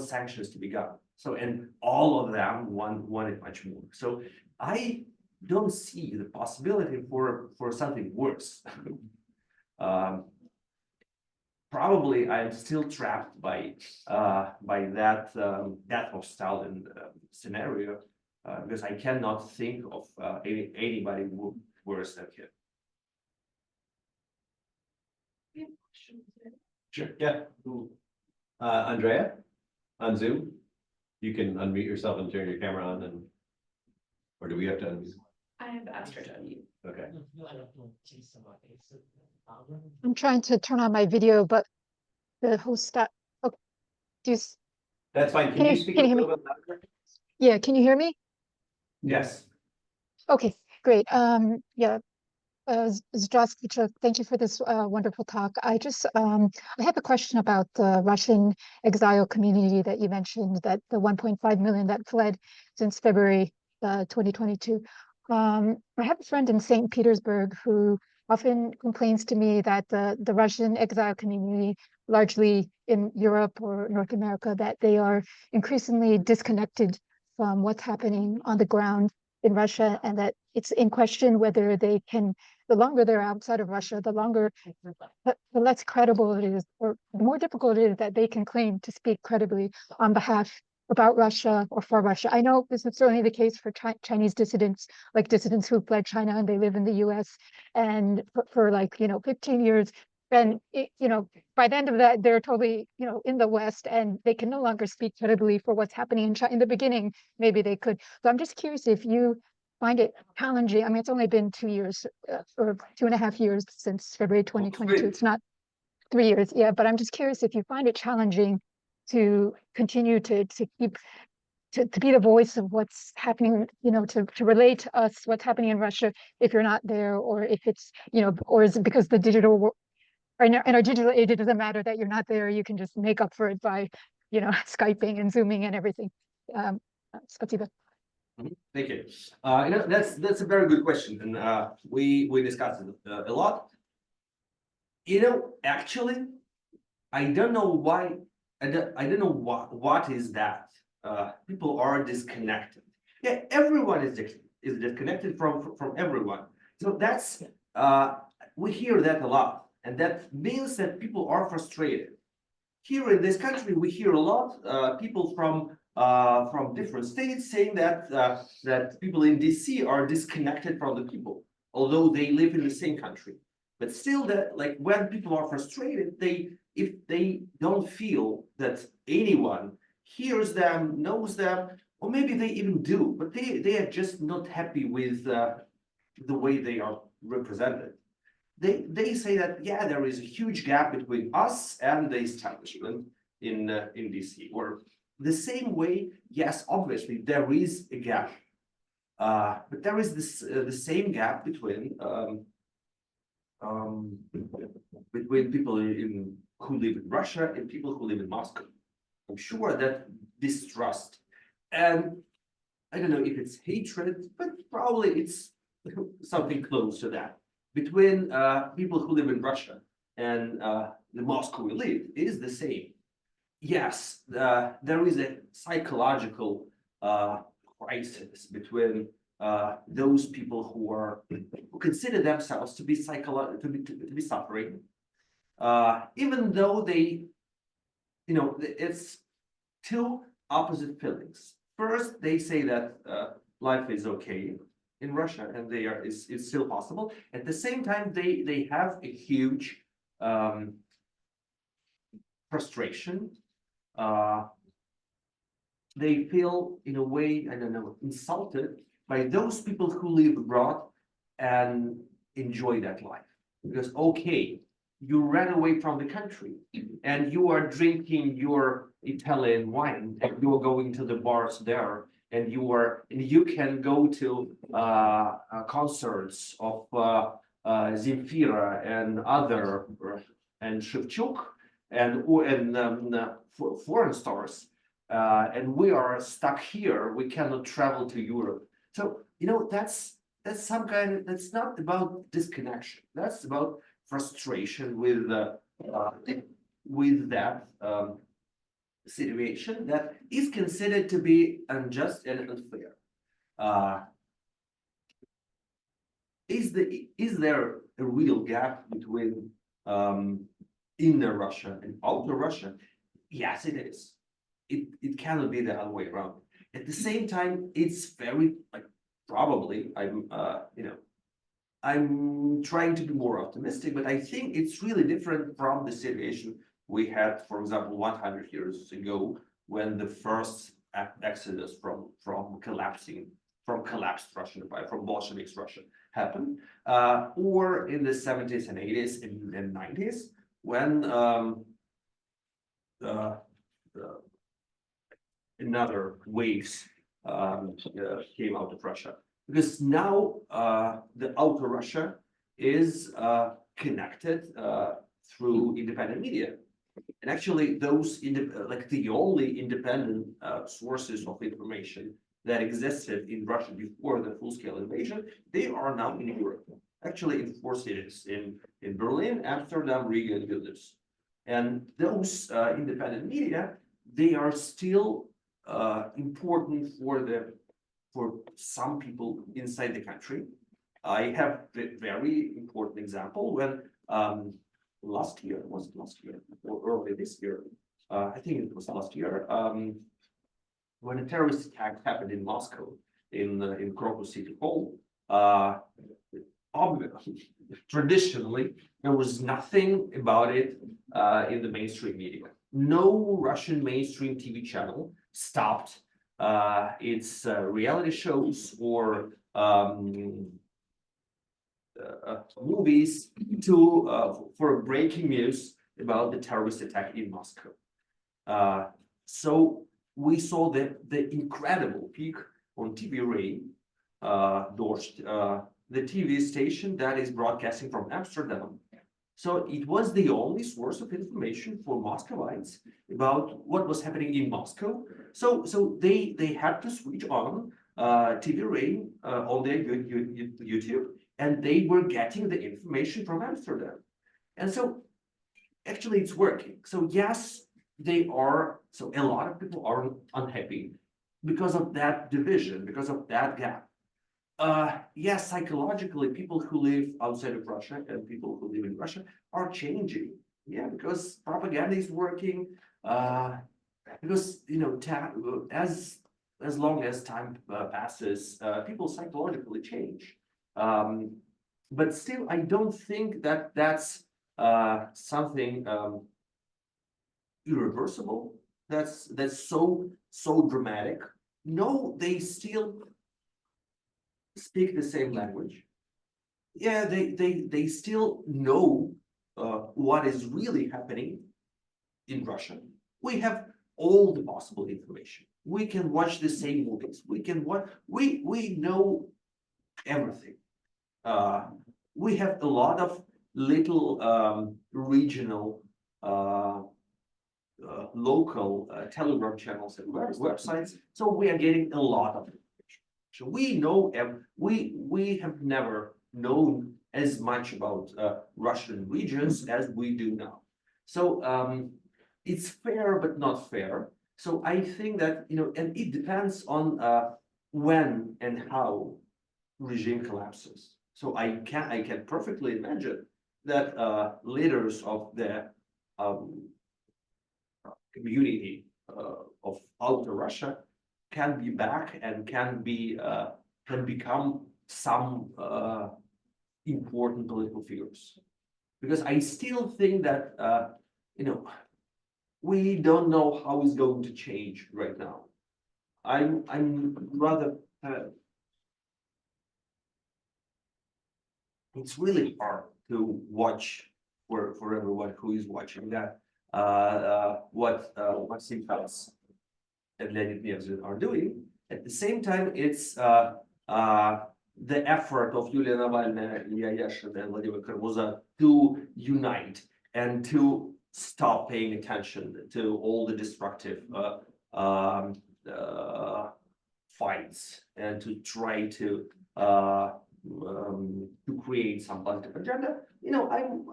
sanctions to be gone. So, and all of them want it much more. So I don't see the possibility for something worse. Probably I'm still trapped by that death of Stalin scenario, because I cannot think of anybody worse than him. Sure, yeah. Andrea, on Zoom, you can unmute yourself and turn your camera on, and or do we have to unmute? I have asked her to unmute. Okay. I'm trying to turn on my video, but the host stop. Okay. That's fine. Can Can you you- speak can a you hear little bit louder? Yeah, can you hear me? Yes. Okay, great. Yeah. Zdravstvuyte, thank you for this wonderful talk. I have a question about the Russian exile community that you mentioned, that the 1.5 million that fled since February 2022. I have a friend in St. Petersburg who often complains to me that the Russian exile community, largely in Europe or North America, that they are increasingly disconnected from what's happening on the ground in Russia, and that it's in question whether they can, the longer they're outside of Russia, the less credible it is, or the more difficult it is that they can claim to speak credibly on behalf about Russia or for Russia. I know this is certainly the case for Chinese dissidents, like dissidents who fled China and they live in the US, and for like, 15 years. And, by the end of that, they're totally, in the West, and they can no longer speak credibly for what's happening in China. In the beginning, maybe they could. So I'm just curious if you find it challenging. I mean, it's only been 2 years or 2.5 years since February 2022. It's not 3 years, yeah. But I'm just curious if you find it challenging to continue to keep to be the voice of what's happening, to relate to us what's happening in Russia if you're not there, or if it's, or is it because the digital world. In our digital age, it doesn't matter that you're not there. You can just make up for it by, Skyping and Zooming and everything. Спасибо. Thank you. That's a very good question, and we discussed it a lot. Actually, I don't know why. I don't know what is that. People are disconnected. Yeah, everyone is disconnected from everyone. So that's we hear that a lot. And that means that people are frustrated. Here in this country, we hear a lot people from different states saying that that people in DC are disconnected from the people, although they live in the same country. But still, that like when people are frustrated, if they don't feel that anyone hears them, knows them, or maybe they even do, but they are just not happy with the way they are represented. They say that, yeah, there is a huge gap between us and the establishment in DC, or the same way. Yes, obviously there is a gap, but there is the same gap between people who live in Russia and people who live in Moscow. I'm sure that distrust, and I don't know if it's hatred, but probably it's something close to that, between people who live in Russia and the Moscow elite is the same. yes, there is a psychological crisis between those people who consider themselves to be to be suffering, even though they, it's two opposite feelings. First, they say that life is okay in Russia and it's still possible. At the same time, they have a huge frustration. They feel in a way, I don't know, insulted by those people who live abroad and enjoy that life. Because okay, you ran away from the country and you are drinking your Italian wine and you are going to the bars there and you can go to concerts of Zemfira and other and Shevchuk and foreign stars, and we are stuck here. We cannot travel to Europe. So that's some kind of, that's not about disconnection. That's about frustration with that situation that is considered to be unjust and unfair. Is there a real gap between inner Russia and outer Russia? Yes, it is. It cannot be the other way around. At the same time, it's very probably I'm trying to be more optimistic, but I think it's really different from the situation we had, for example, 100 years ago, when the first exodus from collapsed Russian Empire, from Bolsheviks Russia happened, or in the 70s and 80s and 90s, when another waves came out of Russia. Because now the outer Russia is connected through independent media. And actually those the only independent sources of information that existed in Russia before the full-scale invasion, they are now in Europe. Actually in 4 cities, in Berlin, Amsterdam, Riga, and Vilnius. And those independent media, they are still important for some people inside the country. I have a very important example when last year or early this year, I think it was last year, when a terrorist attack happened in Moscow, in Krakow City Hall. Obviously, traditionally, there was nothing about it in the mainstream media. No Russian mainstream TV channel stopped its reality shows or movies for breaking news about the terrorist attack in Moscow. So we saw the incredible peak on TV Rain, the TV station that is broadcasting from Amsterdam. So it was the only source of information for Muscovites about what was happening in Moscow. So they had to switch on TV Rain on their YouTube, and they were getting the information from Amsterdam. And so actually it's working. So yes, so a lot of people are unhappy because of that division, because of that gap. Yes, psychologically, people who live outside of Russia and people who live in Russia are changing. Yeah, because propaganda is working. Because as long as time passes, people psychologically change. But still, I don't think that that's something irreversible. That's so dramatic. No, they still speak the same language. Yeah, they still know what is really happening in Russia. We have all the possible information. We can watch the same movies. We know everything. We have a lot of little regional local Telegram channels and websites. So we are getting a lot of information. So we know, we have never known as much about Russian regions as we do now. So it's fair but not fair. So I think that, and it depends on when and how regime collapses. So I can perfectly imagine that leaders of the community of outer Russia can be back and can become some important political figures. Because I still think that we don't know how it's going to change right now. I'm rather it's really hard to watch for everyone who is watching that what Simcas and Leonid Nevzin are doing. At the same time, it's the effort of Yulia Navalny, Ilya Yashin, and Vladimir Karmuza to unite and to stop paying attention to all the destructive fights and to try to create some positive agenda.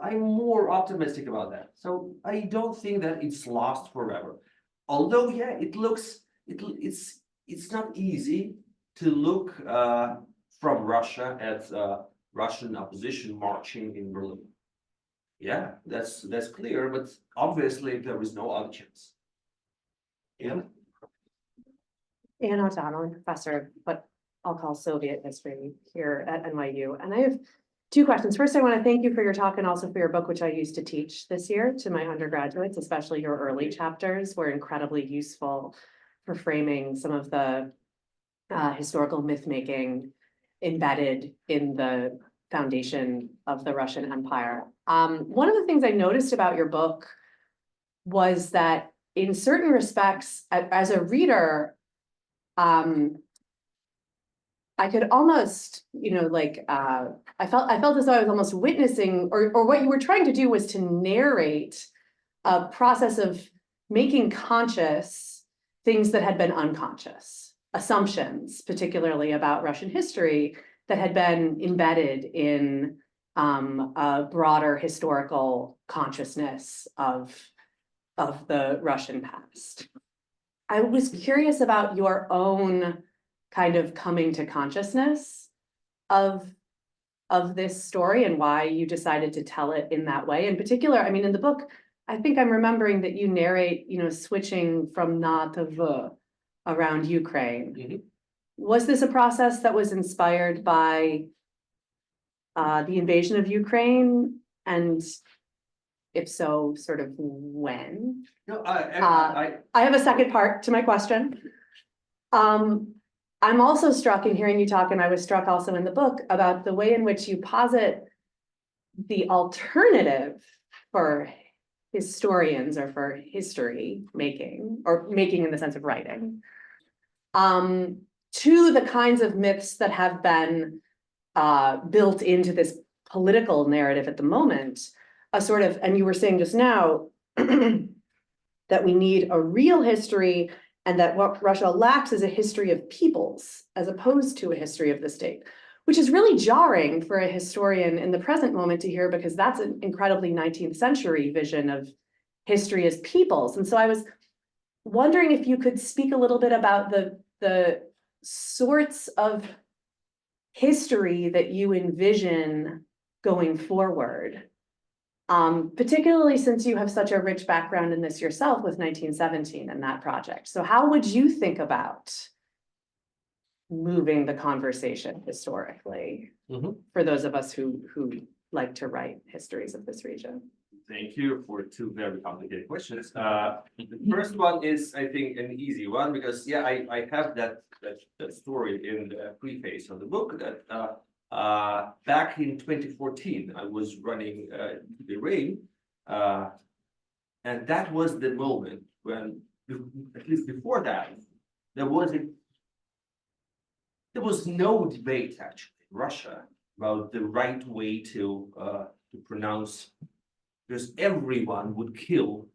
I'm more optimistic about that. So I don't think that it's lost forever. Although, yeah, it's not easy to look from Russia at Russian opposition marching in Berlin. Yeah, that's clear, but obviously there is no other chance. Yeah. Ann O'Donnell, professor of what I'll call Soviet history here at NYU. And I have two questions. First, I want to thank you for your talk and also for your book, which I used to teach this year to my undergraduates, especially your early chapters were incredibly useful for framing some of the historical myth-making embedded in the foundation of the Russian Empire. One of the things I noticed about your book was that in certain respects, as a reader, I could almost, I felt as though I was almost witnessing, or what you were trying to do was to narrate a process of making conscious things that had been unconscious, assumptions, particularly about Russian history, that had been embedded in a broader historical consciousness of the Russian past. I was curious about your own kind of coming to consciousness of this story and why you decided to tell it in that way. In particular, I mean, in the book, I think I'm remembering that you narrate, switching from na to v around Ukraine. Mm-hmm. Was this a process that was inspired by the invasion of Ukraine? And if so, sort of when? No, I have a second part to my question. I'm also struck in hearing you talk, and I was struck also in the book about the way in which you posit the alternative for historians or for history making, or making in the sense of writing, to the kinds of myths that have been built into this political narrative at the moment, a sort of, and you were saying just now, that we need a real history and that what Russia lacks is a history of peoples as opposed to a history of the state, which is really jarring for a historian in the present moment to hear, because that's an incredibly 19th century vision of history as peoples. And so I was wondering if you could speak a little bit about the sorts of history that you envision going forward. Particularly since you have such a rich background in this yourself with 1917 and that project. So how would you think about moving the conversation historically for those of us who like to write histories of this region? Thank you for two very complicated questions. The first one is, I think, an easy one because, yeah, I have that story in the preface of the book that back in 2014, I was running the rain, and that was the moment when, at least before that, there was no debate actually in Russia about the right way to pronounce, because everyone would kill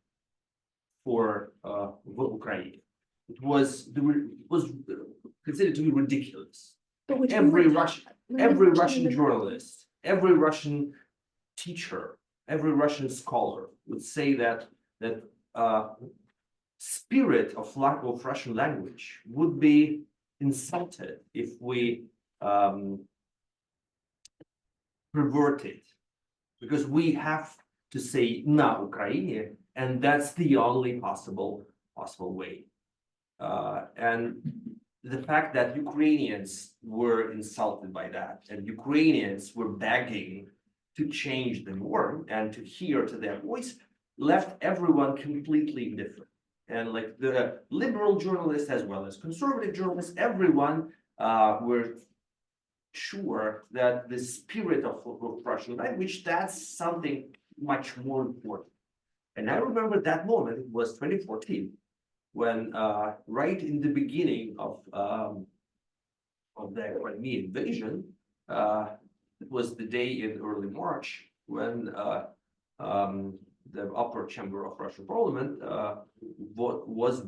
for Ukraine. It was considered to be ridiculous. Every Russian journalist, every Russian teacher, every Russian scholar would say that spirit of Russian language would be insulted if we pervert it, because we have to say na Ukraine, and that's the only possible way. And the fact that Ukrainians were insulted by that, and Ukrainians were begging to change the norm and to hear to their voice, left everyone completely indifferent. And like the liberal journalists as well as conservative journalists, everyone were sure that the spirit of Russian language, that's something much more important. And I remember that moment, it was 2014, when right in the beginning of the Crimea invasion, it was the day in early March when the upper chamber of Russian parliament was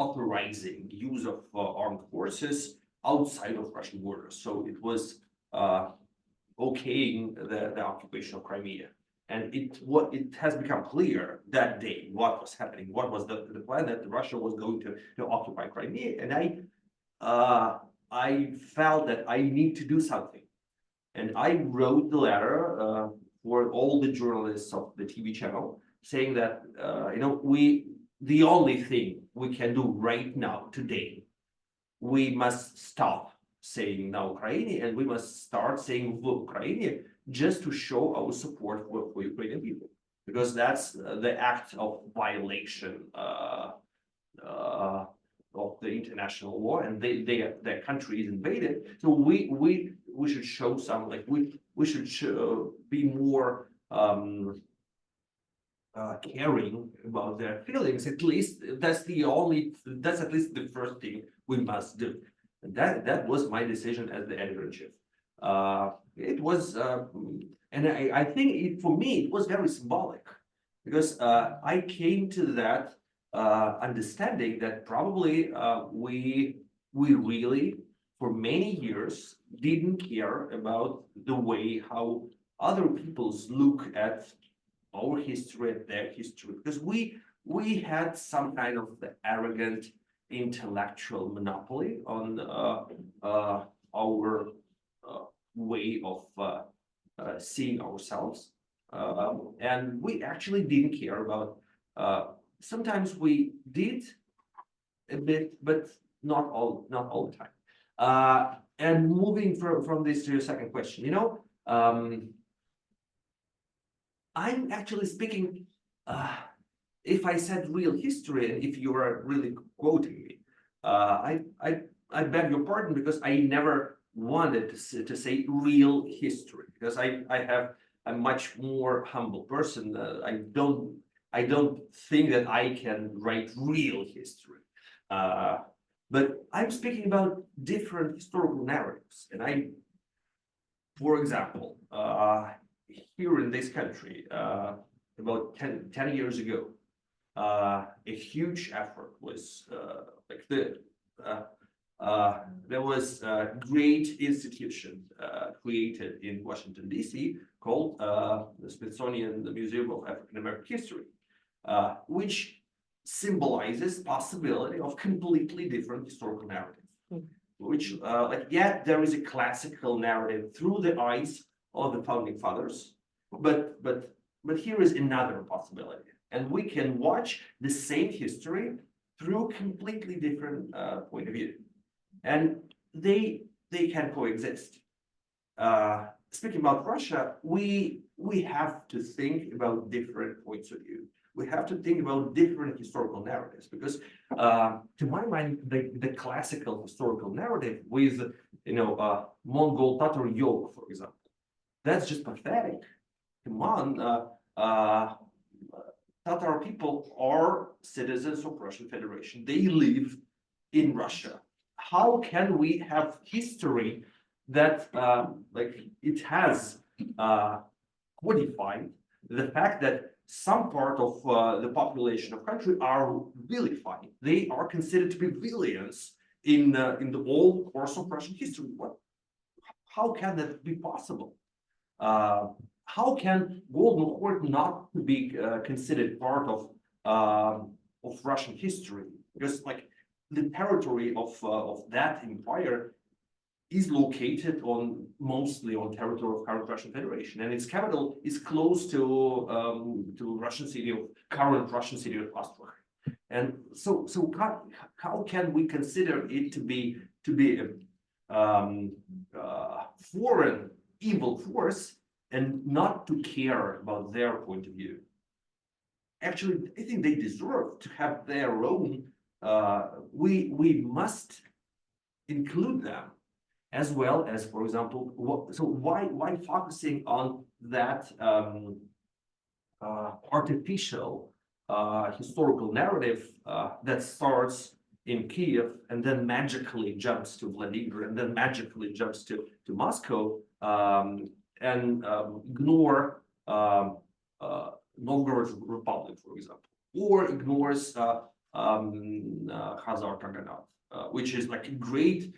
authorizing use of armed forces outside of Russian borders. So it was okaying the occupation of Crimea. And it has become clear that day what was happening, what was the plan, that Russia was going to occupy Crimea. And I felt that I need to do something. And I wrote the letter for all the journalists of the TV channel saying that, the only thing we can do right now, today, we must stop saying na Ukraine, and we must start saying v Ukraine, just to show our support for Ukrainian people, because that's the act of violation of the international law, and their country is invaded. So we should show some, like we should be more caring about their feelings. At least that's at least the first thing we must do. And that was my decision as the editor-in-chief. It was, and I think for me it was very symbolic, because I came to that understanding that probably we really for many years didn't care about the way how other peoples look at our history and their history, because we had some kind of the arrogant intellectual monopoly on our way of seeing ourselves, and we actually didn't care about. Sometimes we did a bit, but not all the time. And moving from this to your second question, I'm actually speaking. If I said real history, and if you are really quoting me, I beg your pardon, because I never wanted to say real history, because I have a much more humble person. I don't think that I can write real history, but I'm speaking about different historical narratives. And for example, here in this country, about 10 years ago, a huge effort was there was a great institution created in Washington, D.C. called the Smithsonian Museum of African American History, which symbolizes possibility of completely different historical narratives. Which, there is a classical narrative through the eyes of the founding fathers, but here is another possibility. And we can watch the same history through completely different point of view, and they can coexist. Speaking about Russia, we have to think about different points of view. We have to think about different historical narratives, because to my mind, the classical historical narrative with Mongol Tatar yoke, for example, that's just pathetic. Come on. Tatar people are citizens of Russian Federation. They live in Russia. How can we have history that it has codified the fact that some part of the population of country are vilified? They are considered to be villains in the whole course of Russian history. How can that be possible? how can Golden Horde not to be considered part of Russian history? Because like the territory of that empire is located mostly on territory of current Russian Federation, and its capital is close to current Russian city of Ostrov. And so how can we consider it to be a foreign evil force and not to care about their point of view? Actually, I think they deserve to have their own. We must include them, as well as, for example, so why focusing on that artificial historical narrative that starts in Kiev and then magically jumps to Vladimir and then magically jumps to Moscow, and ignore Novgorod Republic, for example, or ignores Khazar Kaghanat, which is like a great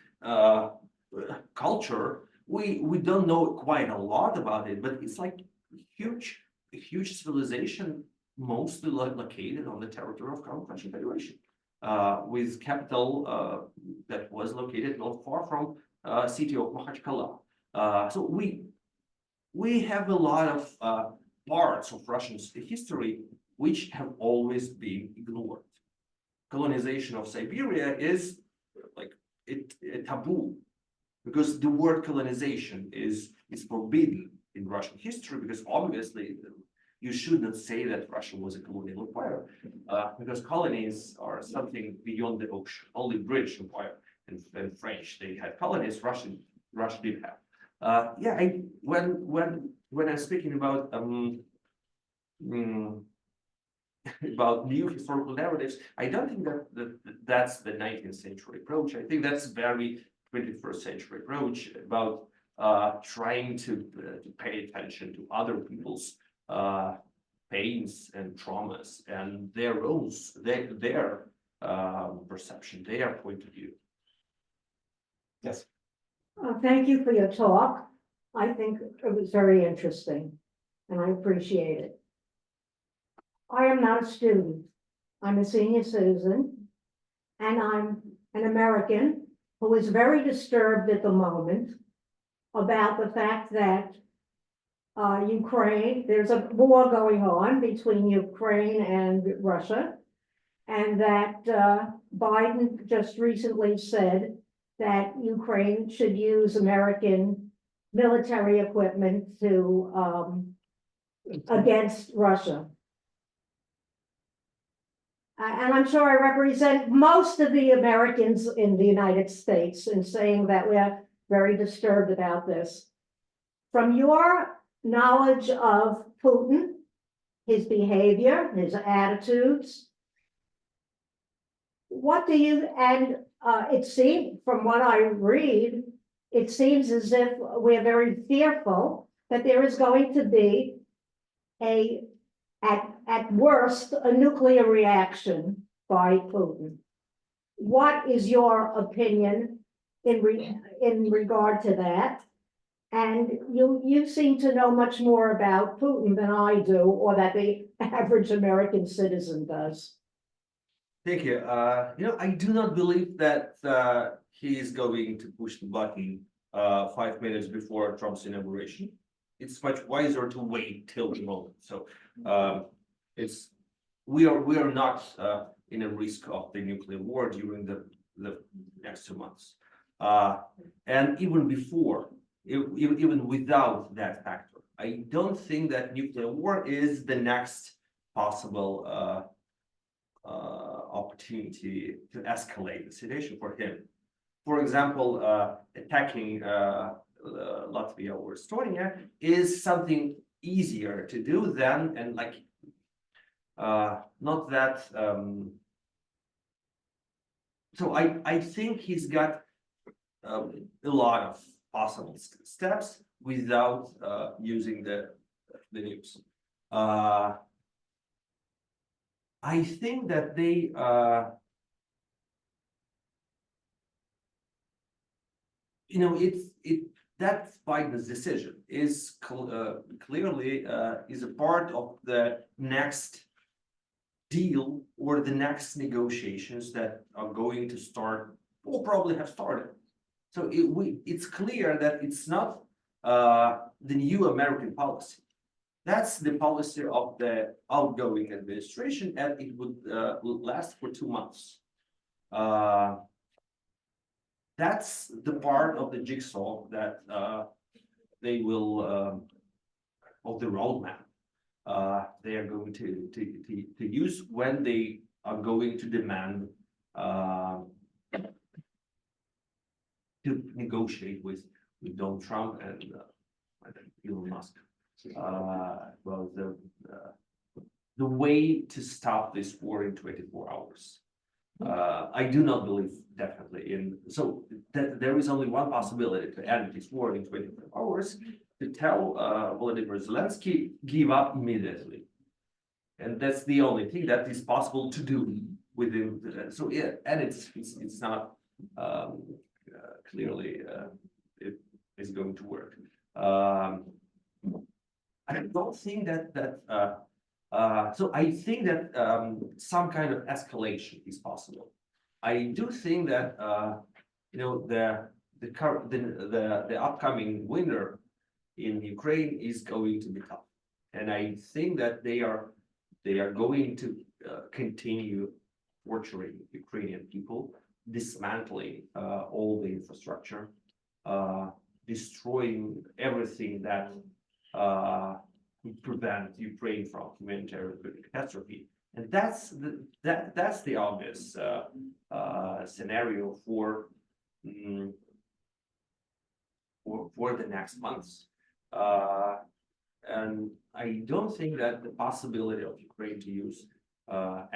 culture. We don't know quite a lot about it, but it's like a huge civilization, mostly located on the territory of current Russian Federation, with capital that was located not far from city of Makhachkala. So we have a lot of parts of Russian history which have always been ignored. Colonization of Siberia is like a taboo, because the word colonization is forbidden in Russian history, because obviously you should not say that Russia was a colonial empire, because colonies are something beyond the ocean. Only British Empire and French, they had colonies. Russia did have. When I'm speaking about about new historical narratives, I don't think that's the 19th century approach. I think that's very 21st century approach about trying to pay attention to other people's pains and traumas and their perception, their point of view. Yes. Thank you for your talk. I think it was very interesting, and I appreciate it. I am not a student. I'm a senior citizen, and I'm an American who is very disturbed at the moment about the fact that Ukraine, there's a war going on between Ukraine and Russia, and that Biden just recently said that Ukraine should use American military equipment to against Russia. And I'm sure I represent most of the Americans in the United States in saying that we're very disturbed about this. From your knowledge of Putin, his behavior, his attitudes, what do you, and it seems, from what I read, it seems as if we're very fearful that there is going to be at worst, a nuclear reaction by Putin. What is your opinion in regard to that? And you seem to know much more about Putin than I do, or that the average American citizen does. Thank you. I do not believe that he is going to push the button 5 minutes before Trump's inauguration. It's much wiser to wait till the moment. So we are not in a risk of the nuclear war during the next 2 months, and even before, even without that factor, I don't think that nuclear war is the next possible opportunity to escalate the situation for him. For example, attacking Latvia or Estonia is something easier to do than, and like not that. So I think he's got a lot of possible steps without using the nukes. I think that they that Biden's decision is clearly is a part of the next deal or the next negotiations that are going to start or probably have started. So it's clear that it's not the new American policy. That's the policy of the outgoing administration, and it would last for 2 months. That's the part of the jigsaw that they will of the roadmap they are going to use when they are going to demand to negotiate with Donald Trump and Elon Musk. Well, the way to stop this war in 24 hours. I do not believe definitely in, so that there is only one possibility to end this war in 24 hours, to tell Volodymyr Zelensky, give up immediately. And that's the only thing that is possible to do within, so yeah, and it's not clearly it is going to work. I don't think so I think that some kind of escalation is possible. I do think that you know the upcoming winter in Ukraine is going to be tough, and I think that they are going to continue torturing Ukrainian people, dismantling all the infrastructure, destroying everything that would prevent Ukraine from humanitarian catastrophe. And that's the obvious scenario for the next months. And I don't think that the possibility of Ukraine to use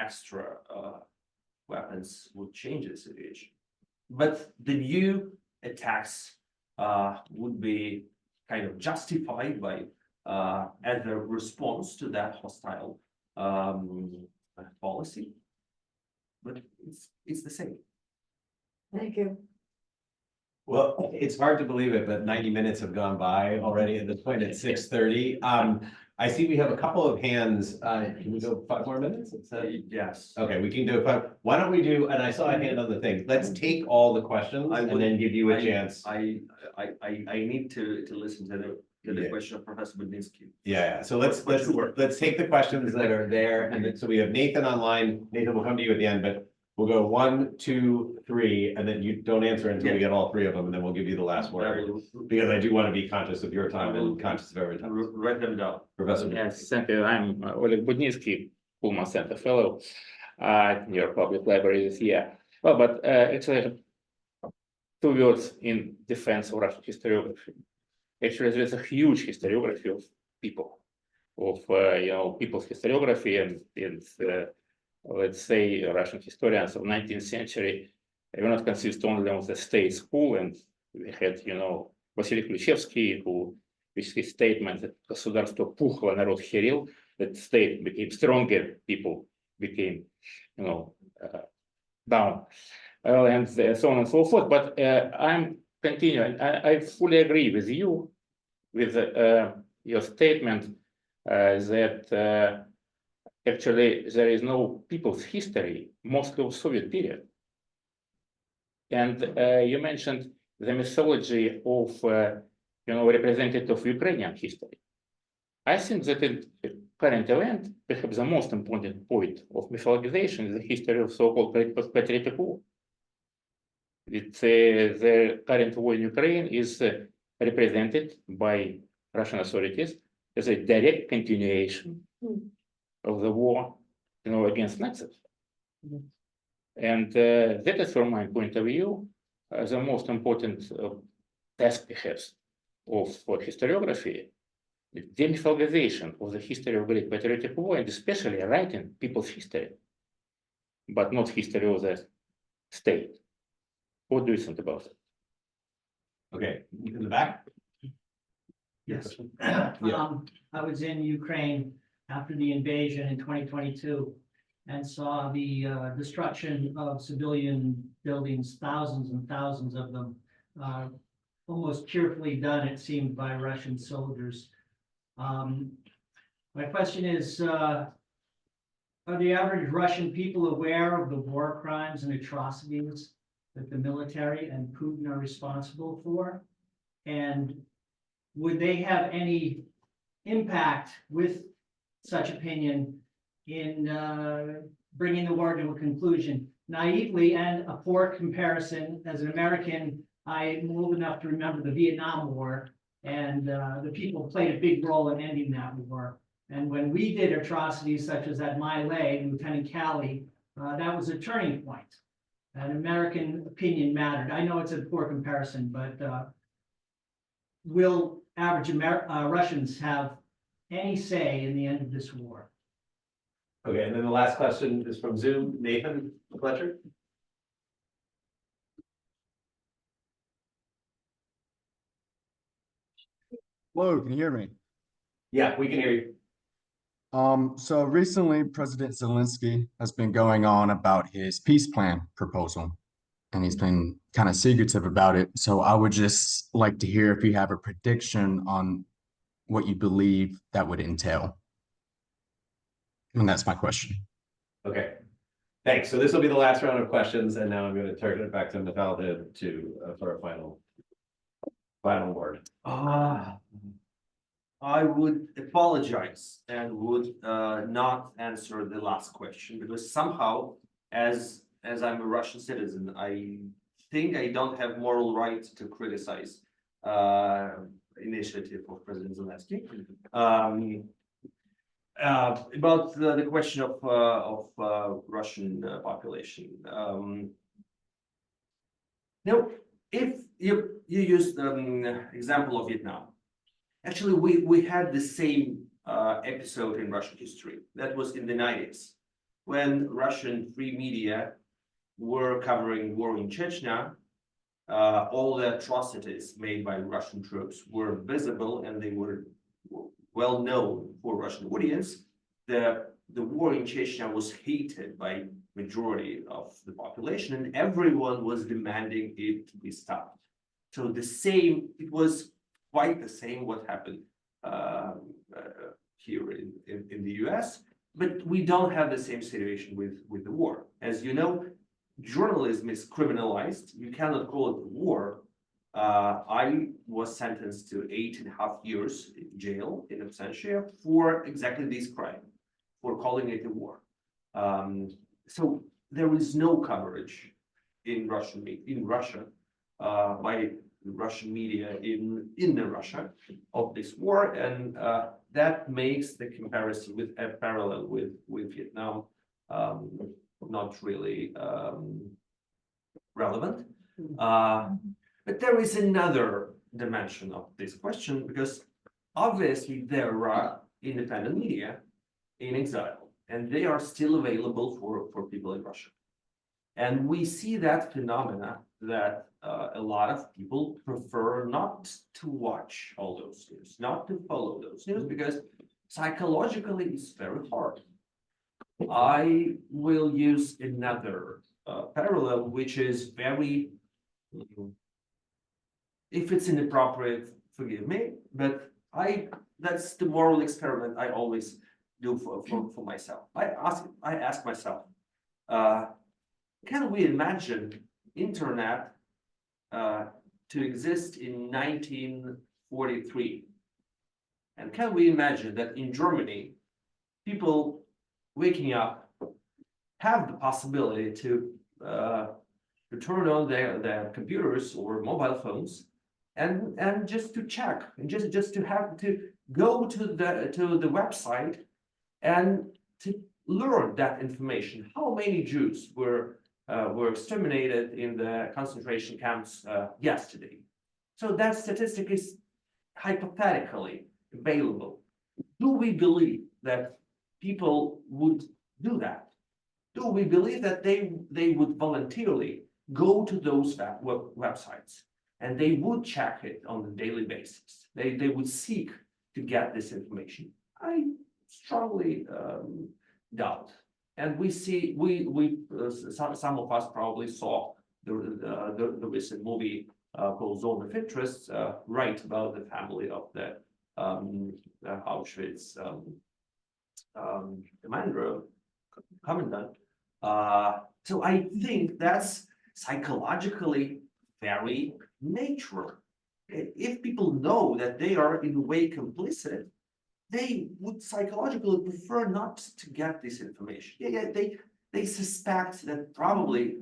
extra weapons would change the situation. But the new attacks would be kind of justified by as a response to that hostile policy, but it's the same. Thank you. Well, it's hard to believe it, but 90 minutes have gone by already at this point at 6:30. I see we have a couple of hands. Can we go 5 more minutes? Yes. Okay, we can do 5. Why don't we do, and I saw a hand on the thing. Let's take all the questions and then give you a chance. I need to listen to the Yeah. question of Professor Budinski. Yeah, so let's take the questions that are there, and then, so we have Nathan online. Nathan, we'll come to you at the end, but we'll go 1, 2, 3, and then you don't answer until we get all 3 of them, and then we'll give you the last word. Because I do want to be conscious of your time and conscious of every time. Write them down. Professor. Yes, thank you. I'm Oleg Budninsky, Pullman Center Fellow at New York Public Library this year. Well, but actually, 2 words in defense of Russian historiography. Actually, there's a huge historiography of people, of people's historiography, and let's say Russian historians of 19th century were not consist only of the state school, and we had, Vasily Ключевский, who with his statement that государство пухло, народ херел, that state became stronger, people became, down, and so on and so forth. But I'm continuing. I fully agree with you, with your statement that actually there is no people's history, mostly of Soviet period. And you mentioned the mythology of, representative of Ukrainian history. I think that in current event, perhaps the most important point of mythologization is the history of so-called patriotic war. The current war in Ukraine is represented by Russian authorities as a direct continuation of the war, against Nazis. And that is, from my point of view, the most important task, perhaps, of historiography, the demythologization of the history of Great Patriotic War, and especially writing people's history, but not history of the state. What do you think about it? Okay, in the back? Yes. Yeah. I was in Ukraine after the invasion in 2022 and saw the destruction of civilian buildings, thousands and thousands of them. almost cheerfully done, it seemed, by Russian soldiers. My question is, are the average Russian people aware of the war crimes and atrocities that the military and Putin are responsible for? And would they have any impact with such opinion in bringing the war to a conclusion? Naively, and a poor comparison, as an American, I'm old enough to remember the Vietnam War, and the people played a big role in ending that war. And when we did atrocities such as at My Leg, Lieutenant Calley, that was a turning point. And American opinion mattered. I know it's a poor comparison, but will average Russians have any say in the end of this war? Okay, and then the last question is from Zoom, Nathan Fletcher. Hello, can you hear me? Yeah, we can hear you. So recently President Zelensky has been going on about his peace plan proposal, and he's been kind of secretive about it. So I would just like to hear if you have a prediction on what you believe that would entail. And that's my question. Okay, thanks. So this will be the last round of questions, and now I'm going to turn it back to Mikhail for a final word. I would apologize and would not answer the last question, because somehow, as I'm a Russian citizen, I think I don't have moral right to criticize initiative of President Zelensky. About the question of Russian population. Now, if you use the example of Vietnam, actually we had the same episode in Russian history. That was in the 90s, when Russian free media were covering war in Chechnya. All the atrocities made by Russian troops were visible, and they were well known for Russian audience. The war in Chechnya was hated by majority of the population, and everyone was demanding it to be stopped. So it was quite the same what happened here in the US, but we don't have the same situation with the war. As you know, journalism is criminalized. You cannot call it a war. I was sentenced to 8.5 years in jail in absentia for exactly this crime, for calling it a war. So there is no coverage in Russia by the Russian media in Russia of this war, and that makes the comparison with a parallel with Vietnam not really relevant. But there is another dimension of this question, because obviously there are independent media in exile, and they are still available for people in Russia. And we see that phenomena that a lot of people prefer not to watch all those news, not to follow those news, because psychologically it's very hard. I will use another parallel, which is very, if it's inappropriate, forgive me, but that's the moral experiment I always do for myself. I ask myself, can we imagine internet to exist in 1943? And can we imagine that in Germany, people waking up have the possibility to turn on their computers or mobile phones and just to check, and just to have to go to the website and to learn that information? How many Jews were exterminated in the concentration camps yesterday? So that statistic is hypothetically available. Do we believe that people would do that? Do we believe that they would voluntarily go to those websites and they would check it on a daily basis? They would seek to get this information. I strongly doubt. And we see, some of us probably saw the recent movie called Zone of Interest, write about the family of the Auschwitz commander, commandant. So I think that's psychologically very natural. If people know that they are in a way complicit, they would psychologically prefer not to get this information. Yeah, they suspect that probably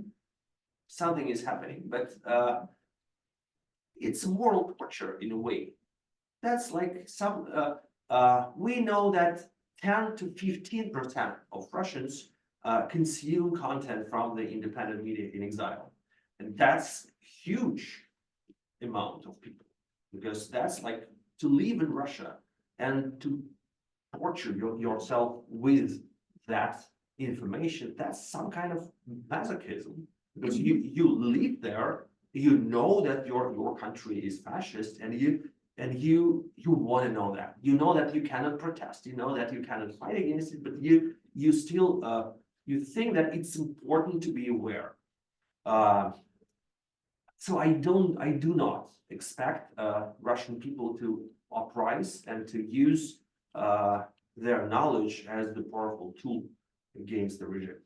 something is happening, but it's moral torture in a way. That's like some we know that 10 to 15% of Russians consume content from the independent media in exile, and that's huge amount of people, because that's like to live in Russia and to torture yourself with that information. That's some kind of masochism, because you live there, you know that your country is fascist, and you want to know that. You know that you cannot protest, you know that you cannot fight against it, but you still you think that it's important to be aware. So I do not expect Russian people to uprise and to use their knowledge as the powerful tool against the regime.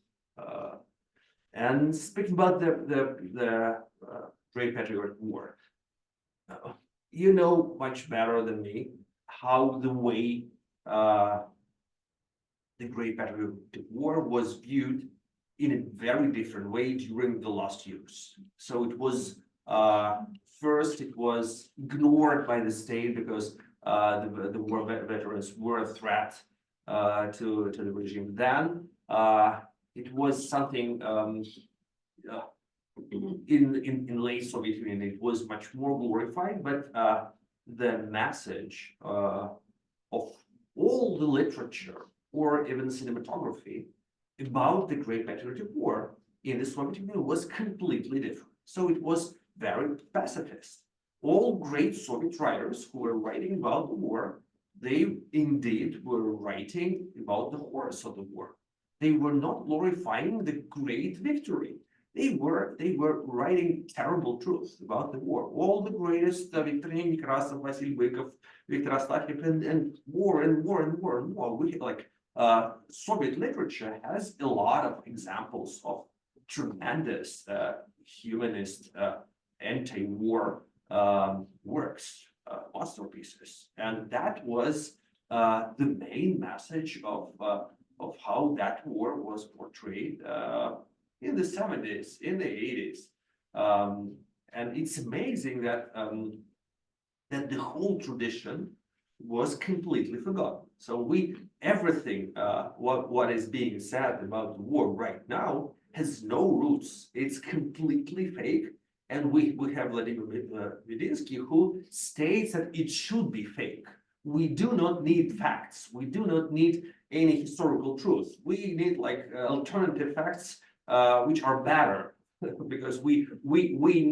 And speaking about the Great Patriotic War, you know much better than me how the way the Great Patriotic War was viewed in a very different way during the last years. So it was first it was ignored by the state because the war veterans were a threat to the regime. Then it was something in late Soviet Union, it was much more glorified, but the message of all the literature or even cinematography about the Great Patriotic War in the Soviet Union was completely different. So it was very pacifist. All great Soviet writers who were writing about the war, they indeed were writing about the horrors of the war. They were not glorifying the great victory. They were writing terrible truth about the war. All the greatest Viktor Nekrasov, Vasily Bykov, Viktor Astafyev, and more and more and more and more. We like Soviet literature has a lot of examples of tremendous humanist anti-war works, masterpieces, and that was the main message of how that war was portrayed in the 70s, in the 80s, and it's amazing that that the whole tradition was completely forgotten. So everything what is being said about the war right now has no roots. It's completely fake. And we have Vladimir Medinsky, who states that it should be fake. We do not need facts. We do not need any historical truth. We need like alternative facts, which are better, because we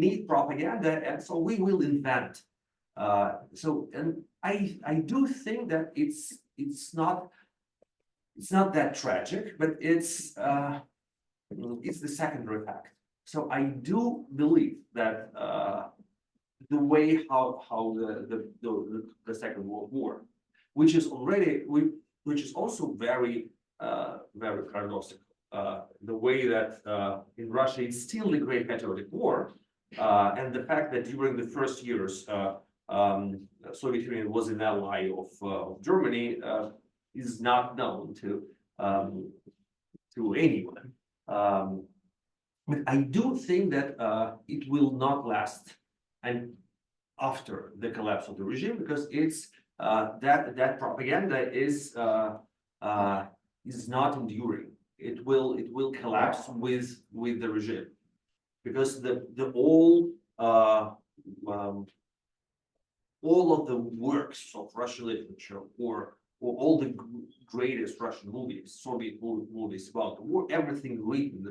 need propaganda, and so we will invent. And I do think that it's not that tragic, but it's the secondary fact. So I do believe that the way how the Second World War, which is also very very paradoxical, the way that in Russia it's still the Great Patriotic War, and the fact that during the first years Soviet Union was an ally of Germany is not known to anyone. But I do think that it will not last and after the collapse of the regime, because it's that propaganda is not enduring. It will collapse with the regime, because all of the works of Russian literature or all the greatest Russian movies, Soviet movies about the war, everything written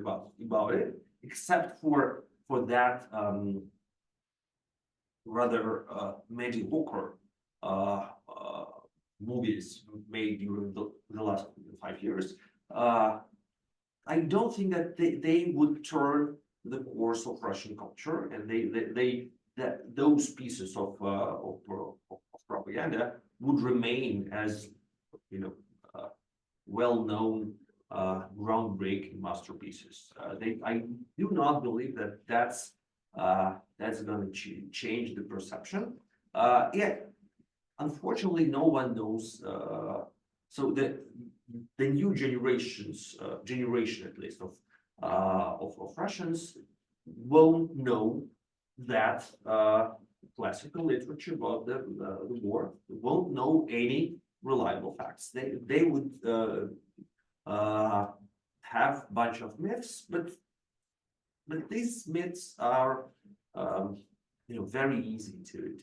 about it, except for that rather mediocre movies made during the last 5 years. I don't think that they would turn the course of Russian culture, and that those pieces of propaganda would remain as, you know, well-known, groundbreaking masterpieces. I do not believe that that's going to change the perception. Yet, unfortunately, no one knows. So the new generation at least of Russians won't know that classical literature about the war, won't know any reliable facts. They would have a bunch of myths, but these myths are very easy to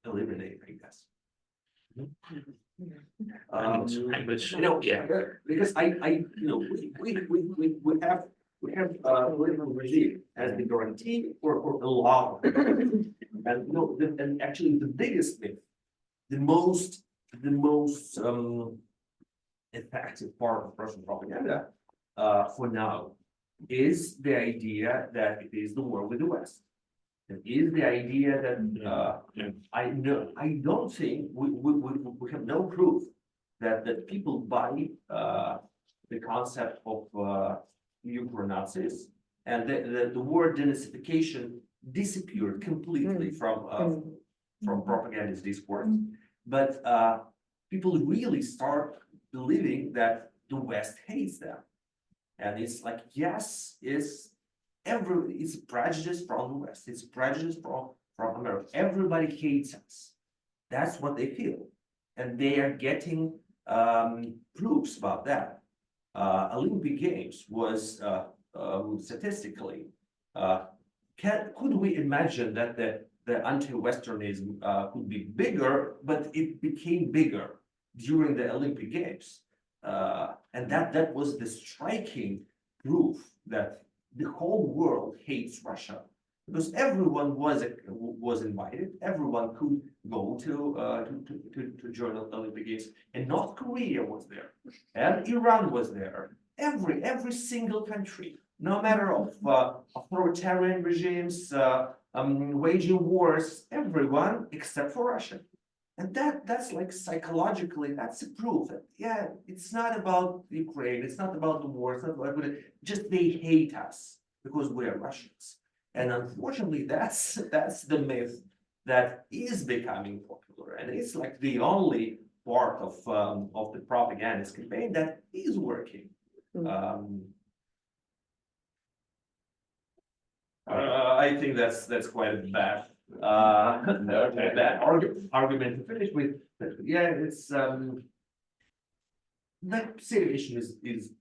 eliminate, I guess. Because we have political regime as the guarantee for a lot of things. And actually the biggest myth, the most effective part of Russian propaganda for now is the idea that it is the war with the West. It is the idea that I don't think we have no proof that people buy the concept of Ukraine Nazis, and the word denazification disappeared completely from propagandist discourse. But people really start believing that the West hates them, and it's like, yes, it's prejudice from the West, it's prejudice from America. Everybody hates us. That's what they feel, and they are getting proofs about that. Olympic Games was statistically, could we imagine that the anti-Westernism could be bigger, but it became bigger during the Olympic Games, and that was the striking proof that the whole world hates Russia, because everyone was invited, everyone could go to join the Olympic Games, and North Korea was there, and Iran was there. Every single country, no matter of authoritarian regimes, waging wars, everyone except for Russia. And that's like psychologically, that's a proof that, yeah, it's not about Ukraine, it's not about the war, it's not about, just they hate us because we are Russians. And unfortunately, that's the myth that is becoming popular, and it's like the only part of the propaganda campaign that is working. I think that's quite a bad argument to finish with. But yeah, it's that situation is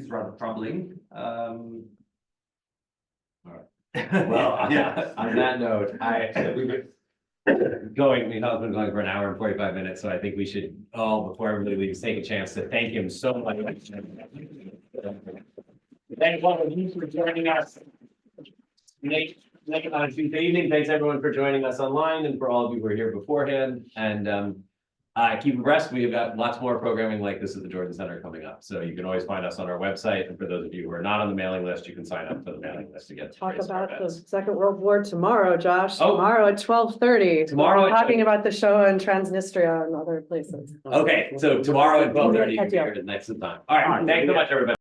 rather troubling. Well, Yeah. on that note, we've been Mikhail's been going for an hour and 45 minutes, so I think we should all, before everybody leaves, take a chance to thank him so much. Thank all of you for joining us. Late on Tuesday evening. Thanks everyone for joining us online, and for all of you who were here beforehand. And keep abreast. We've got lots more programming like this at the Jordan Center coming up. So you can always find us on our website. And for those of you who are not on the mailing list, you can sign up for the mailing list to get Talk trace of our about the events. Second World War tomorrow, Josh. Oh. Tomorrow at 12:30. Tomorrow We're at talking about the show in Transnistria and other places. Okay, so tomorrow at 12:30, you can Heck be yeah. here next time. All right, thanks so much, everybody.